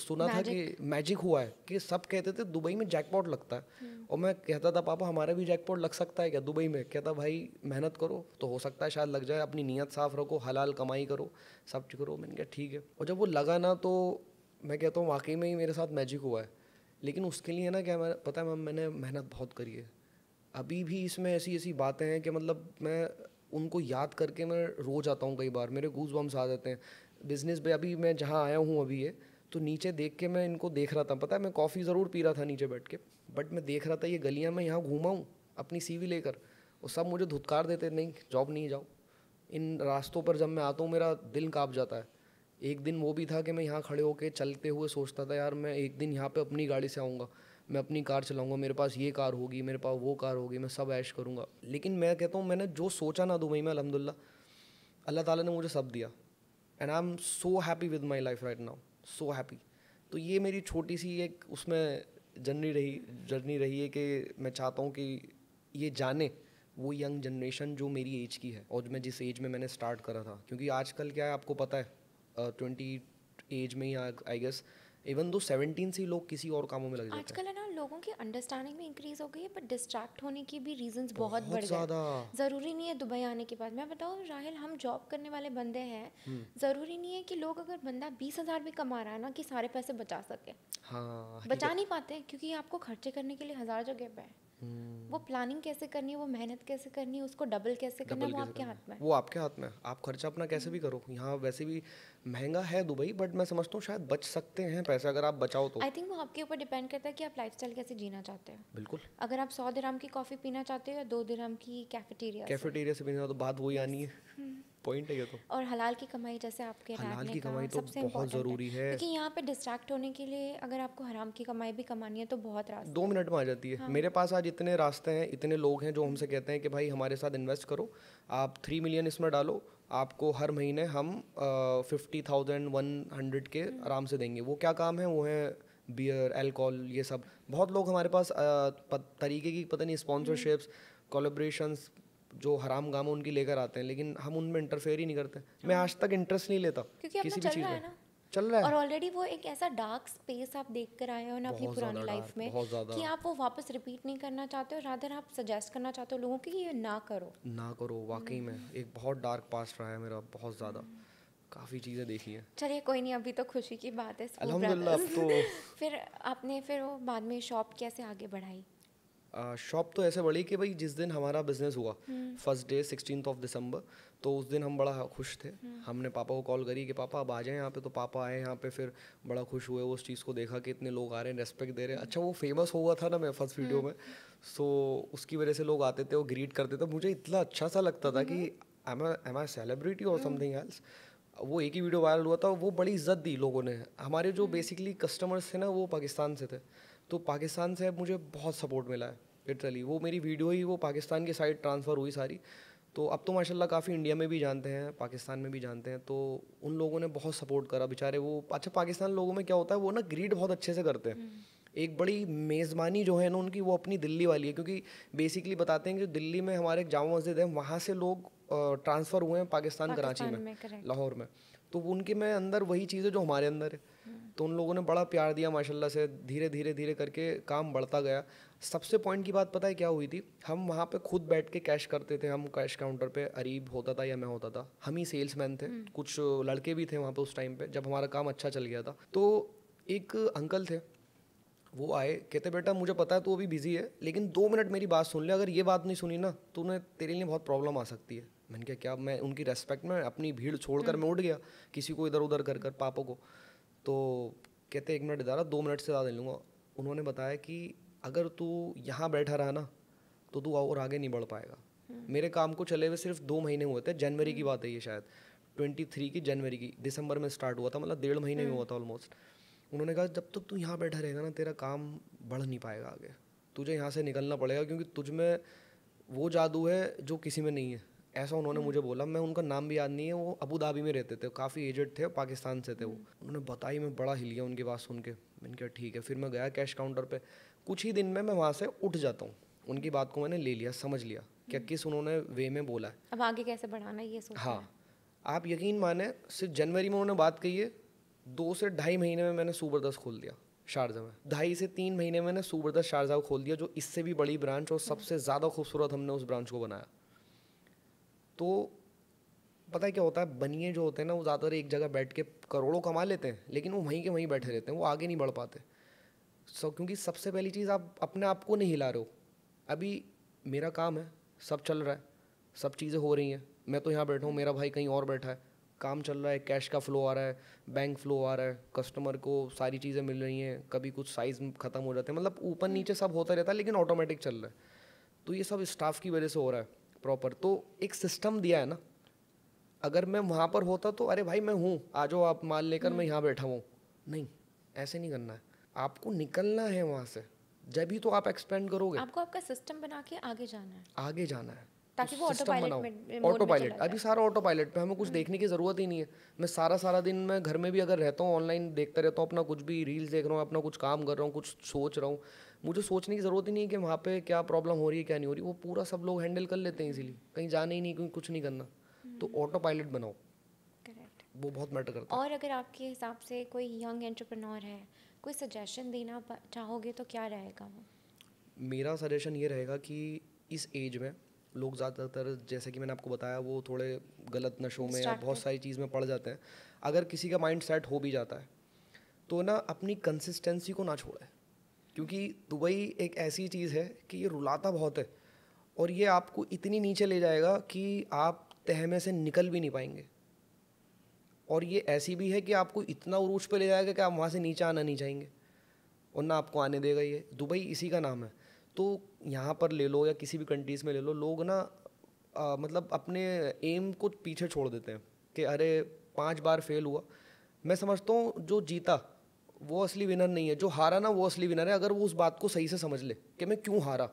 सुना था कि मैजिक हुआ है, कि सब कहते थे दुबई में जैकपॉट लगता है। और मैं कहता था पापा हमारा भी जैकपॉट लग सकता है क्या दुबई में। कहता भाई मेहनत करो तो हो सकता है शायद लग जाए, अपनी नीयत साफ़ रखो, हलाल कमाई करो, सब कुछ करो। मैंने कहा ठीक है। और जब वो लगा ना तो मैं कहता हूँ वाकई में ही मेरे साथ मैजिक हुआ है। लेकिन उसके लिए ना क्या, मैं पता है मैम, मैंने मेहनत बहुत करी है। अभी भी इसमें ऐसी ऐसी बातें हैं कि मतलब मैं उनको याद करके मैं रो जाता हूँ, कई बार मेरे गूज़ बम्स आ जाते हैं। बिज़नेस पे अभी मैं जहाँ आया हूँ अभी ये, तो नीचे देख के मैं इनको देख रहा था, पता है मैं कॉफ़ी ज़रूर पी रहा था नीचे बैठ के, बट मैं देख रहा था ये गलियाँ में यहाँ घूमा हूँ अपनी सीवी लेकर, और सब मुझे धुतकार देते, नहीं जॉब नहीं जाओ। इन रास्तों पर जब मैं आता हूँ मेरा दिल काँप जाता है। एक दिन वो भी था कि मैं यहाँ खड़े होकर चलते हुए सोचता था यार मैं एक दिन यहाँ पे अपनी गाड़ी से आऊँगा, मैं अपनी कार चलाऊँगा, मेरे पास ये कार होगी, मेरे पास वो कार होगी, मैं सब ऐश करूँगा। लेकिन मैं कहता हूँ मैंने जो सोचा ना दुबई में, अल्हम्दुलिल्लाह अल्लाह ताला ने मुझे सब दिया, and I am so happy with my life right now, so happy. तो ये मेरी छोटी सी एक उसमें जर्नी रही है कि मैं चाहता हूँ कि ये जाने वो यंग जनरेशन जो मेरी एज की है और मैं जिस एज में मैंने स्टार्ट करा था। क्योंकि आजकल क्या है आपको पता है, 20 एज में ही आई गेस, इवन दो 17 से ही लोग किसी और कामों में लग जाते हैं। आजकल है ना लोगों की अंडरस्टैंडिंग भी इंक्रीज हो गई है, पर डिस्ट्रैक्ट होने की भी रीजंस बहुत बढ़ गए। ज़्यादा ज़रूरी नहीं है दुबई आने के बाद, मैं बताऊँ राहिल, हम जॉब करने वाले बंदे हैं, ज़रूरी नहीं है कि लोग, अगर बंदा 20,000 भी कमा रहा है ना, कि सारे पैसे बचा सके। हाँ, बचा नहीं पाते क्योंकि आपको खर्चे करने के लिए 1000 जगह पे है। वो प्लानिंग कैसे करनी है, वो मेहनत कैसे करनी है, उसको डबल कैसे करना है, वो आपके हाथ में है। वो आपके हाथ में है। आप खर्चा अपना कैसे भी करो। यहाँ वैसे भी महंगा है दुबई, बट मैं समझता हूँ शायद बच सकते हैं पैसे अगर आप बचाओ तो। आई थिंक वो आपके ऊपर डिपेंड करता है कि आप लाइफस्टाइल कैसे जीना चाहते हो। बिल्कुल। अगर आप 100 दिरहम की कॉफ़ी पीना चाहते हो या 2 दिरहम की कैफेटेरिया से भी तो बात वही आनी है, पॉइंट है ये तो। और हलाल की कमाई, जैसे आपके हलाल डैड ने की कहा, कमाई तो सबसे बहुत इम्पोर्टेंट ज़रूरी है। क्योंकि यहाँ पे डिस्ट्रैक्ट होने के लिए अगर आपको हराम की कमाई भी कमानी है तो बहुत रास्ते 2 मिनट में आ जाती है। हाँ। मेरे पास आज इतने रास्ते हैं, इतने लोग हैं जो हमसे कहते हैं कि भाई हमारे साथ इन्वेस्ट करो, आप 3 मिलियन इसमें डालो, आपको हर महीने हम 50,000-100 के आराम से देंगे। वो क्या काम है, वो है बियर, अल्कोहल, ये सब। बहुत लोग हमारे पास तरीके की पता नहीं स्पॉन्सरशिप्स, कोलैबोरेशंस जो हराम काम है उनकी लेकर आते हैं, लेकिन हम उनमें इंटरफेयर ही नहीं करते। मैं आज तक इंटरेस्ट नहीं लेता क्योंकि अपना किसी भी चल चीज़ रहा है में। ना, चल रहा और है ऑलरेडी वो एक ऐसा डार्क स्पेस आप देख कर आए हो ना अपनी बहुत पुरानी ज़्यादा लाइफ डार्क, में, बहुत ज़्यादा। कि आप वो वापस रिपीट नहीं करना चाहते हो, रादर आप सजेस्ट करना चाहते हो लोगों को कि ये ना करो। ना करो, वाकई में एक बहुत डार्क पास्ट रहा है मेरा, बहुत ज़्यादा, काफ़ी चीज़ें देखी हैं। चलिए कोई नहीं, अभी तो खुशी की बात है स्कूल अल्हम्दुलिल्लाह। अब ब्रदर्स। तो फिर आपने फिर वो बाद में शॉप कैसे आगे बढ़ाई? शॉप तो ऐसे बढ़ी कि भाई जिस दिन हमारा बिजनेस हुआ फर्स्ट डे 16 ऑफ दिसंबर, तो उस दिन हम बड़ा खुश थे। हमने पापा को कॉल करी कि पापा अब आ जाएं यहाँ पे, तो पापा आए यहाँ पे, फिर बड़ा खुश हुए उस चीज़ को देखा कि इतने लोग आ रहे हैं, रेस्पेक्ट दे रहे हैं। अच्छा वो फेमस हुआ था ना मैं फर्स्ट वीडियो में, सो उसकी वजह से लोग आते थे, वो ग्रीट करते थे, मुझे इतना अच्छा सा लगता था कि एम आई सेलिब्रिटी और समथिंग एल्स। वो एक ही वीडियो वायरल हुआ था, वो बड़ी इज्जत दी लोगों ने। हमारे जो बेसिकली कस्टमर्स थे ना वो पाकिस्तान से थे, तो पाकिस्तान से मुझे बहुत सपोर्ट मिला है लिटरली। वो मेरी वीडियो ही वो पाकिस्तान की साइड ट्रांसफ़र हुई सारी, तो अब तो माशाल्लाह काफ़ी इंडिया में भी जानते हैं, पाकिस्तान में भी जानते हैं, तो उन लोगों ने बहुत सपोर्ट करा बेचारे। वो अच्छा पाकिस्तान लोगों में क्या होता है, वो ना ग्रीड बहुत अच्छे से करते हैं। एक बड़ी मेज़बानी जो है ना उनकी, वो अपनी दिल्ली वाली है, क्योंकि बेसिकली बताते हैं कि जो दिल्ली में हमारे एक जामा मस्जिद है, वहाँ से लोग ट्रांसफ़र हुए हैं पाकिस्तान कराची में, correct। लाहौर में, तो उनके में अंदर वही चीज़ है जो हमारे अंदर है। तो उन लोगों ने बड़ा प्यार दिया माशाल्लाह से, धीरे धीरे धीरे करके काम बढ़ता गया। सबसे पॉइंट की बात पता है क्या हुई थी, हम वहाँ पे खुद बैठ के कैश करते थे, हम कैश काउंटर पे अरीब होता था या मैं होता था, हम ही सेल्समैन थे, कुछ लड़के भी थे वहाँ पे उस टाइम पे जब हमारा काम अच्छा चल गया था। तो एक अंकल थे, वो आए, कहते बेटा मुझे पता है तू अभी बिजी है, लेकिन 2 मिनट मेरी बात सुन ले, अगर ये बात नहीं सुनी ना तो उन्हें तेरे लिए बहुत प्रॉब्लम आ सकती है। मैंने कहा क्या? मैं उनकी रेस्पेक्ट में अपनी भीड़ छोड़कर मैं उठ गया, किसी को इधर उधर कर पापों को। तो कहते 1 मिनट इधर, 2 मिनट से ज़्यादा नहीं लूँगा। उन्होंने बताया कि अगर तू यहाँ बैठा रहा ना तो तू और आगे नहीं बढ़ पाएगा। मेरे काम को चले हुए सिर्फ 2 महीने हुए थे, जनवरी की बात है ये, शायद 23 की जनवरी की, दिसंबर में स्टार्ट हुआ था, मतलब 1.5 महीने में हुआ था ऑलमोस्ट। उन्होंने कहा जब तक तू यहाँ बैठा रहेगा ना तेरा काम बढ़ नहीं पाएगा आगे, तुझे यहाँ से निकलना पड़ेगा, क्योंकि तुझ में वो जादू है जो किसी में नहीं है। ऐसा उन्होंने मुझे बोला। मैं उनका नाम भी याद नहीं है, वो अबू धाबी में रहते थे, काफ़ी एजेड थे, पाकिस्तान से थे वो। उन्होंने बताई, मैं बड़ा हिल गया उनकी बात सुन के। मैंने कहा ठीक है। फिर मैं गया कैश काउंटर पे, कुछ ही दिन में मैं वहाँ से उठ जाता हूँ। उनकी बात को मैंने ले लिया, समझ लिया क्या किस उन्होंने वे में बोला है, अब आगे कैसे बढ़ाना है ये सोचना है। हाँ। आप यकीन माने, सिर्फ जनवरी में उन्होंने बात कही है, 2 से ढाई महीने में मैंने सुबरदस्त खोल दिया शारजा में। 2.5 से 3 महीने में मैंने सुबरदस्त शारजा को खोल दिया, जो इससे भी बड़ी ब्रांच और सबसे ज़्यादा खूबसूरत हमने उस ब्रांच को बनाया। तो पता है क्या होता है, बनिए जो होते हैं ना वो ज़्यादातर एक जगह बैठ के करोड़ों कमा लेते हैं, लेकिन वो वहीं के वहीं बैठे रहते हैं, वो आगे नहीं बढ़ पाते। क्योंकि सबसे पहली चीज़, आप अपने आप को नहीं हिला रहे हो। अभी मेरा काम है, सब चल रहा है, सब चीज़ें हो रही हैं, मैं तो यहाँ बैठा हूँ, मेरा भाई कहीं और बैठा है, काम चल रहा है, कैश का फ्लो आ रहा है, बैंक फ्लो आ रहा है, कस्टमर को सारी चीज़ें मिल रही हैं, कभी कुछ साइज़ ख़त्म हो जाते हैं, मतलब ऊपर नीचे सब होता रहता है, लेकिन ऑटोमेटिक चल रहा है। तो ये सब स्टाफ की वजह से हो रहा है प्रॉपर। तो एक सिस्टम दिया है ना, अगर मैं वहाँ पर होता तो अरे भाई मैं हूँ, आ जाओ आप माल लेकर, मैं यहाँ बैठा हूँ। नहीं, ऐसे नहीं करना है, आपको निकलना है वहाँ से, जब भी तो आप एक्सपेंड करोगे। आपको आपका सिस्टम बना के आगे जाना है, आगे जाना है, ताकि वो सिस्टम ऑटो बनाओ। पायलट ऑटो पायलट, अभी सारा ऑटो पायलट पे, हमें कुछ देखने की ज़रूरत ही नहीं है। मैं सारा दिन मैं घर में भी अगर रहता हूँ, ऑनलाइन देखता रहता हूँ, अपना कुछ भी रील्स देख रहा हूँ, अपना कुछ काम कर रहा हूँ, कुछ सोच रहा हूँ, मुझे सोचने की ज़रूरत ही नहीं है कि वहाँ पे क्या प्रॉब्लम हो रही है क्या नहीं हो रही, वो पूरा सब लोग हैंडल कर लेते हैं इजीली, कहीं जाने ही नहीं, क्योंकि कुछ नहीं करना। तो ऑटो पायलट बनाओ, करेक्ट। वो बहुत मैटर करता है। और अगर आपके हिसाब से कोई यंग एंटरप्रेन्योर है, कोई सजेशन देना चाहोगे तो क्या रहेगा वो? मेरा सजेशन ये रहेगा कि इस एज में लोग ज़्यादातर, जैसे कि मैंने आपको बताया, वो थोड़े गलत नशों में या बहुत सारी चीज़ में पड़ जाते हैं। अगर किसी का माइंड सेट हो भी जाता है तो ना अपनी कंसिस्टेंसी को ना छोड़े, क्योंकि दुबई एक ऐसी चीज़ है कि ये रुलाता बहुत है और ये आपको इतनी नीचे ले जाएगा कि आप तह में से निकल भी नहीं पाएंगे। और ये ऐसी भी है कि आपको इतना उरूज पे ले जाएगा कि आप वहाँ से नीचे आना नहीं चाहेंगे, और ना आपको आने देगा। ये दुबई इसी का नाम है। तो यहाँ पर ले लो या किसी भी कंट्रीज़ में ले लो, लोग ना मतलब अपने एम को पीछे छोड़ देते हैं कि अरे 5 बार फेल हुआ। मैं समझता हूँ जो जीता वो असली विनर नहीं है, जो हारा ना वो असली विनर है। अगर वो उस बात को सही से समझ ले कि मैं क्यों हारा,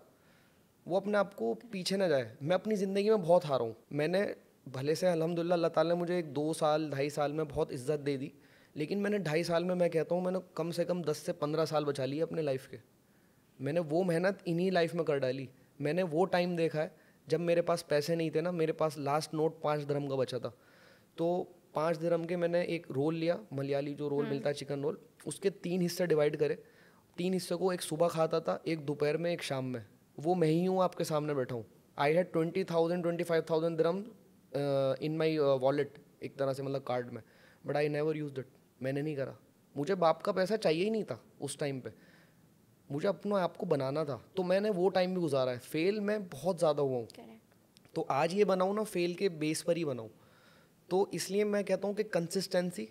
वो अपने आप को पीछे ना जाए। मैं अपनी ज़िंदगी में बहुत हारा हूँ, मैंने भले से अल्हम्दुलिल्लाह अल्लाह ताला ने मुझे एक 2 साल 2.5 साल में बहुत इज्जत दे दी, लेकिन मैंने 2.5 साल में, मैं कहता हूँ मैंने कम से कम 10 से 15 साल बचा लिए अपने लाइफ के। मैंने वो मेहनत इन्हीं लाइफ में कर डाली। मैंने वो टाइम देखा है जब मेरे पास पैसे नहीं थे ना, मेरे पास लास्ट नोट 5 दिरहम का बचा था, तो 5 दिरहम के मैंने एक रोल लिया, मलयाली जो रोल मिलता है चिकन रोल, उसके 3 हिस्से डिवाइड करे। 3 हिस्से को एक सुबह खाता था, एक दोपहर में, एक शाम में। वो मैं ही हूँ, आपके सामने बैठा हूँ। I had 20,000 25,000 dirham in my wallet, एक तरह से मतलब कार्ड में, but I never use it. मैंने नहीं करा, मुझे बाप का पैसा चाहिए ही नहीं था उस टाइम पे, मुझे अपना आप को बनाना था। तो मैंने वो टाइम भी गुजारा है। फेल मैं बहुत ज़्यादा हुआ हूँ, तो आज ये बनाऊँ ना फेल के बेस पर ही बनाऊँ। तो इसलिए मैं कहता हूँ कि कंसिस्टेंसी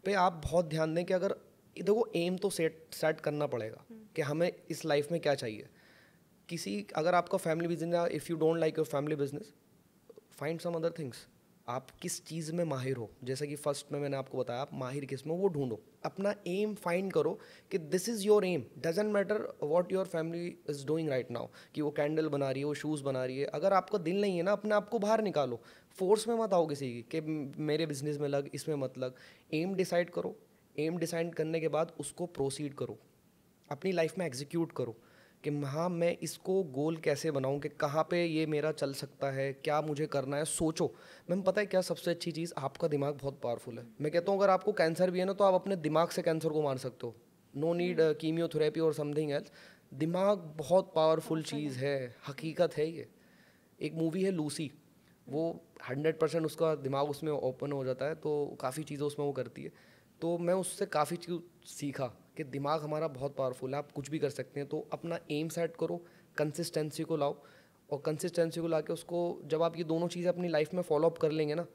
पे आप बहुत ध्यान दें कि अगर देखो एम तो सेट करना पड़ेगा कि हमें इस लाइफ में क्या चाहिए। अगर आपका family business, if you don't like your family business, find some other things. आप किस चीज़ में माहिर हो, जैसे कि फर्स्ट में मैंने आपको बताया, आप माहिर किस में, वो ढूंढो। अपना एम फाइंड करो कि this is your aim, doesn't matter what your family is doing right now, कि वो कैंडल बना रही है, वो शूज़ बना रही है। अगर आपका दिल नहीं है ना, अपने आप को बाहर निकालो, फोर्स में मत आओ किसी की कि मेरे बिजनेस में लग, इसमें मत लग। एम डिसाइड करो, एम डिसाइड करने के बाद उसको प्रोसीड करो, अपनी लाइफ में एग्जीक्यूट करो। कि हाँ मैं इसको गोल कैसे बनाऊँ, कि कहाँ पे ये मेरा चल सकता है, क्या मुझे करना है। सोचो मैम, पता है क्या सबसे अच्छी चीज़, आपका दिमाग बहुत पावरफुल है। मैं कहता हूँ अगर आपको कैंसर भी है ना, तो आप अपने दिमाग से कैंसर को मार सकते हो। नो नीड कीमियोथेरेपी और समथिंग एल्स। दिमाग बहुत पावरफुल चीज़ है, हकीकत है ये। एक मूवी है लूसी, वो 100% उसका दिमाग उसमें ओपन हो जाता है, तो काफ़ी चीज़ें उसमें वो करती है। तो मैं उससे काफ़ी चीज़ सीखा कि दिमाग हमारा बहुत पावरफुल है, आप कुछ भी कर सकते हैं। तो अपना एम सेट करो, कंसिस्टेंसी को लाओ, और कंसिस्टेंसी को लाके उसको, जब आप ये दोनों चीज़ें अपनी लाइफ में फॉलो अप कर लेंगे ना,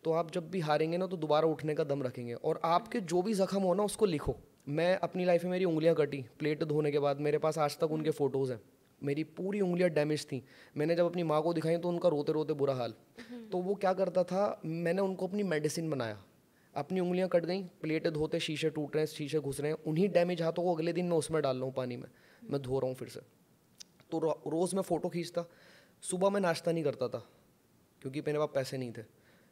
तो आप जब भी हारेंगे ना, तो दोबारा उठने का दम रखेंगे। और आपके जो भी जख्म हो ना, उसको लिखो। मैं अपनी लाइफ में, मेरी उंगलियां कटी प्लेट धोने के बाद, मेरे पास आज तक उनके फ़ोटोज़ हैं। मेरी पूरी उंगलियां डैमेज थी, मैंने जब अपनी माँ को दिखाई तो उनका रोते रोते बुरा हाल। तो वो क्या करता था, मैंने उनको अपनी मेडिसिन बनाया। अपनी उंगलियां कट गई, प्लेटें धोते, शीशे टूट रहे हैं, शीशे घुस रहे हैं, उन्हीं डैमेज हाथों को अगले दिन मैं उसमें डाल रहा हूँ पानी में, मैं धो रहा हूँ फिर से। तो रोज़ मैं फ़ोटो खींचता। सुबह मैं नाश्ता नहीं करता था क्योंकि मेरे पास पैसे नहीं थे।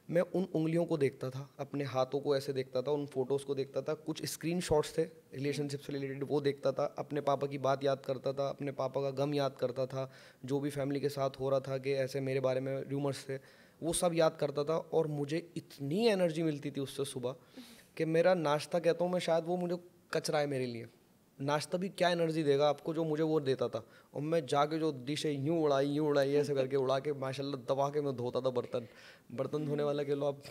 मैं उन उंगलियों को देखता था, अपने हाथों को ऐसे देखता था, उन फोटोज़ को देखता था, कुछ स्क्रीनशॉट्स थे रिलेशनशिप से रिलेटेड, वो देखता था, अपने पापा की बात याद करता था, अपने पापा का गम याद करता था, जो भी फैमिली के साथ हो रहा था कि ऐसे मेरे बारे में रूमर्स थे, वो सब याद करता था। और मुझे इतनी एनर्जी मिलती थी उससे सुबह कि मेरा नाश्ता, कहता हूँ मैं, शायद वो मुझे कचरा है मेरे लिए। नाश्ता भी क्या एनर्जी देगा आपको जो मुझे वो देता था। और मैं जाके जो डिशें यूँ उड़ाई ऐसे करके उड़ा के माशाल्लाह दबा के मैं धोता था बर्तन। बर्तन धोने वाला कह लो आप।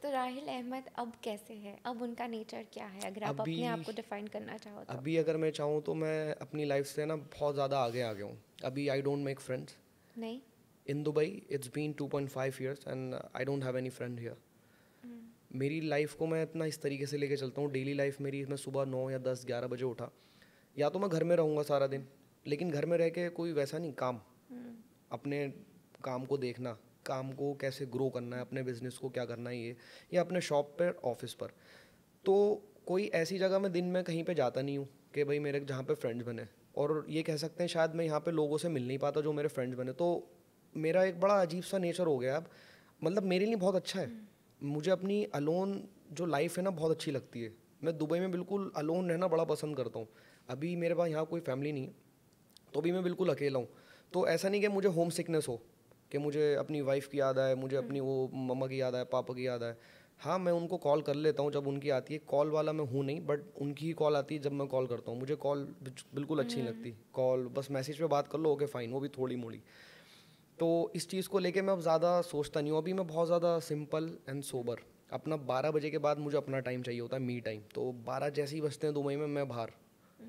तो राहिल अहमद अब कैसे है, अब उनका नेचर क्या है, अगर आप अभी अपने आप को डिफाइन करना चाहो तो? अभी अगर मैं चाहूँ तो मैं अपनी लाइफ से ना बहुत ज़्यादा आगे आ गया हूँ। अभी आई डोंट मेक फ्रेंड्स नहीं। In Dubai. It's been 2.5 years and I don't have any friend here. मेरी लाइफ को मैं इतना इस तरीके से लेके चलता हूँ, डेली लाइफ मेरी, मैं सुबह 9 या 10 11 बजे उठा, या तो मैं घर में रहूँगा सारा दिन, लेकिन घर में रह के कोई वैसा नहीं काम, अपने काम को देखना, काम को कैसे ग्रो करना है, अपने बिजनेस को क्या करना है, ये या अपने शॉप पर, ऑफिस पर। तो कोई ऐसी जगह मैं दिन में कहीं पे जाता नहीं हूँ कि भाई मेरे जहाँ पे फ्रेंड्स बने। और ये कह सकते हैं शायद मैं यहाँ पे लोगों से मिल नहीं पाता जो मेरे फ्रेंड्स बने। तो मेरा एक बड़ा अजीब सा नेचर हो गया अब। मतलब मेरे लिए बहुत अच्छा है, मुझे अपनी अलोन जो लाइफ है ना बहुत अच्छी लगती है। मैं दुबई में बिल्कुल अलोन रहना बड़ा पसंद करता हूँ। अभी मेरे पास यहाँ कोई फैमिली नहीं है, तो भी मैं बिल्कुल अकेला हूँ। तो ऐसा नहीं कि मुझे होम सिकनेस हो, कि मुझे अपनी वाइफ की याद आए, मुझे अपनी वो मम्मा की याद आए, पापा की याद आए। हाँ, मैं उनको कॉल कर लेता हूँ जब उनकी आती है, कॉल वाला मैं हूँ नहीं, बट उनकी ही कॉल आती है जब मैं कॉल करता हूँ। मुझे कॉल बिल्कुल अच्छी नहीं लगती। कॉल बस मैसेज पे बात कर लो, ओके फाइन, वो भी थोड़ी मोड़ी। तो इस चीज़ को लेके मैं अब ज़्यादा सोचता नहीं हूँ। अभी मैं बहुत ज़्यादा सिंपल एंड सोबर। अपना 12 बजे के बाद मुझे अपना टाइम चाहिए होता है, मी टाइम। तो 12 जैसे ही बजते हैं दुबई में, मैं बाहर,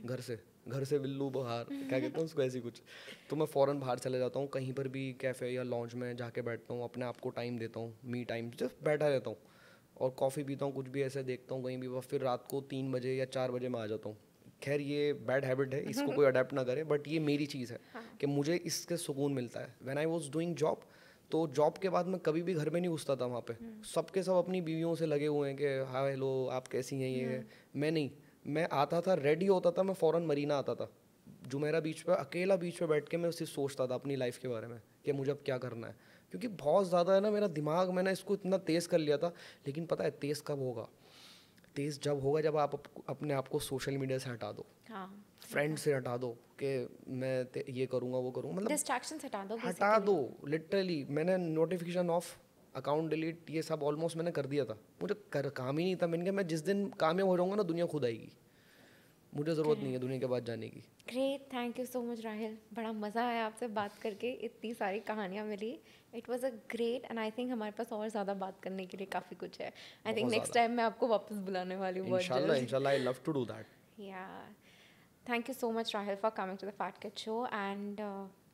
घर से बिल्लू बाहर, क्या कहते हैं उसको, ऐसी कुछ। तो मैं फ़ौरन बाहर चले जाता हूँ, कहीं पर भी कैफ़े या लॉन्ज में जाके बैठता हूँ, अपने आप को टाइम देता हूँ, मी टाइम, सिर्फ बैठा रहता हूँ और कॉफ़ी पीता हूँ, कुछ भी ऐसे देखता हूँ कहीं भी। बस फिर रात को 3 बजे या 4 बजे मैं आ जाता हूँ। खैर ये बैड हैबिट है, इसको कोई अडेप्ट ना करे, बट ये मेरी चीज़ है कि मुझे इसके सुकून मिलता है। When I was doing job, तो जॉब के बाद मैं कभी भी घर में नहीं घुसता था। वहाँ पे सबके सब अपनी बीवियों से लगे हुए हैं कि हाँ हेलो आप कैसी हैं, ये है। मैं नहीं, मैं आता था, रेडी होता था, मैं फ़ौरन मरीना आता था, जुमेरा बीच पे, अकेला बीच पे बैठ के मैं सिर्फ सोचता था अपनी लाइफ के बारे में कि मुझे अब क्या करना है। क्योंकि बहुत ज़्यादा है ना मेरा दिमाग, मैंने इसको इतना तेज़ कर लिया था। लेकिन पता है तेज़ कब होगा? तेज़ जब होगा जब आप अपने आप को सोशल मीडिया से हटा दो, फ्रेंड से हटा दो कि मैं ये करूँगा वो करूँगा, मतलब डिस्ट्रैक्शंस हटा दो लिटरली। मैंने नोटिफिकेशन ऑफ, अकाउंट डिलीट, ये सब ऑलमोस्ट मैंने कर दिया था। मुझे काम ही नहीं था। मैंने कहा मैं जिस दिन कामयाब हो जाऊँगा ना, दुनिया खुद आएगी, मुझे ज़रूरत नहीं है दुनिया के बाद जाने की। Great, thank you so much Rahil, बड़ा मज़ा आया आपसे बात करके, इतनी सारी कहानियाँ मिली। It was a great and I think हमारे पास और ज़्यादा बात करने के लिए काफ़ी कुछ है। आई थिंक नेक्स्ट टाइम मैं आपको वापस बुलाने वाली हूँ। इंशाल्लाह, I love to do that. Yeah thank you so much Rahil for coming to the fat kid show. And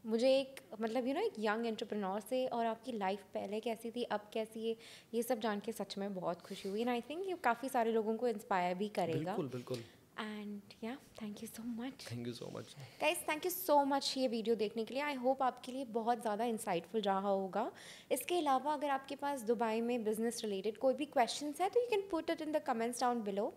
मुझे एक मतलब एक यंग एंटरप्रेन्योर से और आपकी लाइफ पहले कैसी थी अब कैसी है, ये सब जान के सच में बहुत खुशी हुई। एंड आई थिंक ये काफ़ी सारे लोगों को इंस्पायर भी करेगा। बिल्कुल बिल्कुल। एंड या thank you so much. Thank you so much guys, thank you so much ये वीडियो देखने के लिए। आई होप आपके लिए बहुत ज़्यादा इंसाइटफुल रहा होगा। इसके अलावा अगर आपके पास दुबई में बिजनेस रिलेटेड कोई भी क्वेश्चंस है तो you can put it in the comments down below.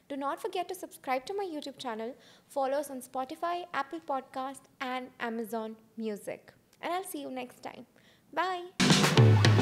Do not forget to subscribe to my YouTube channel, follow us on Spotify, Apple Podcast and Amazon Music. And I'll see you next time. Bye.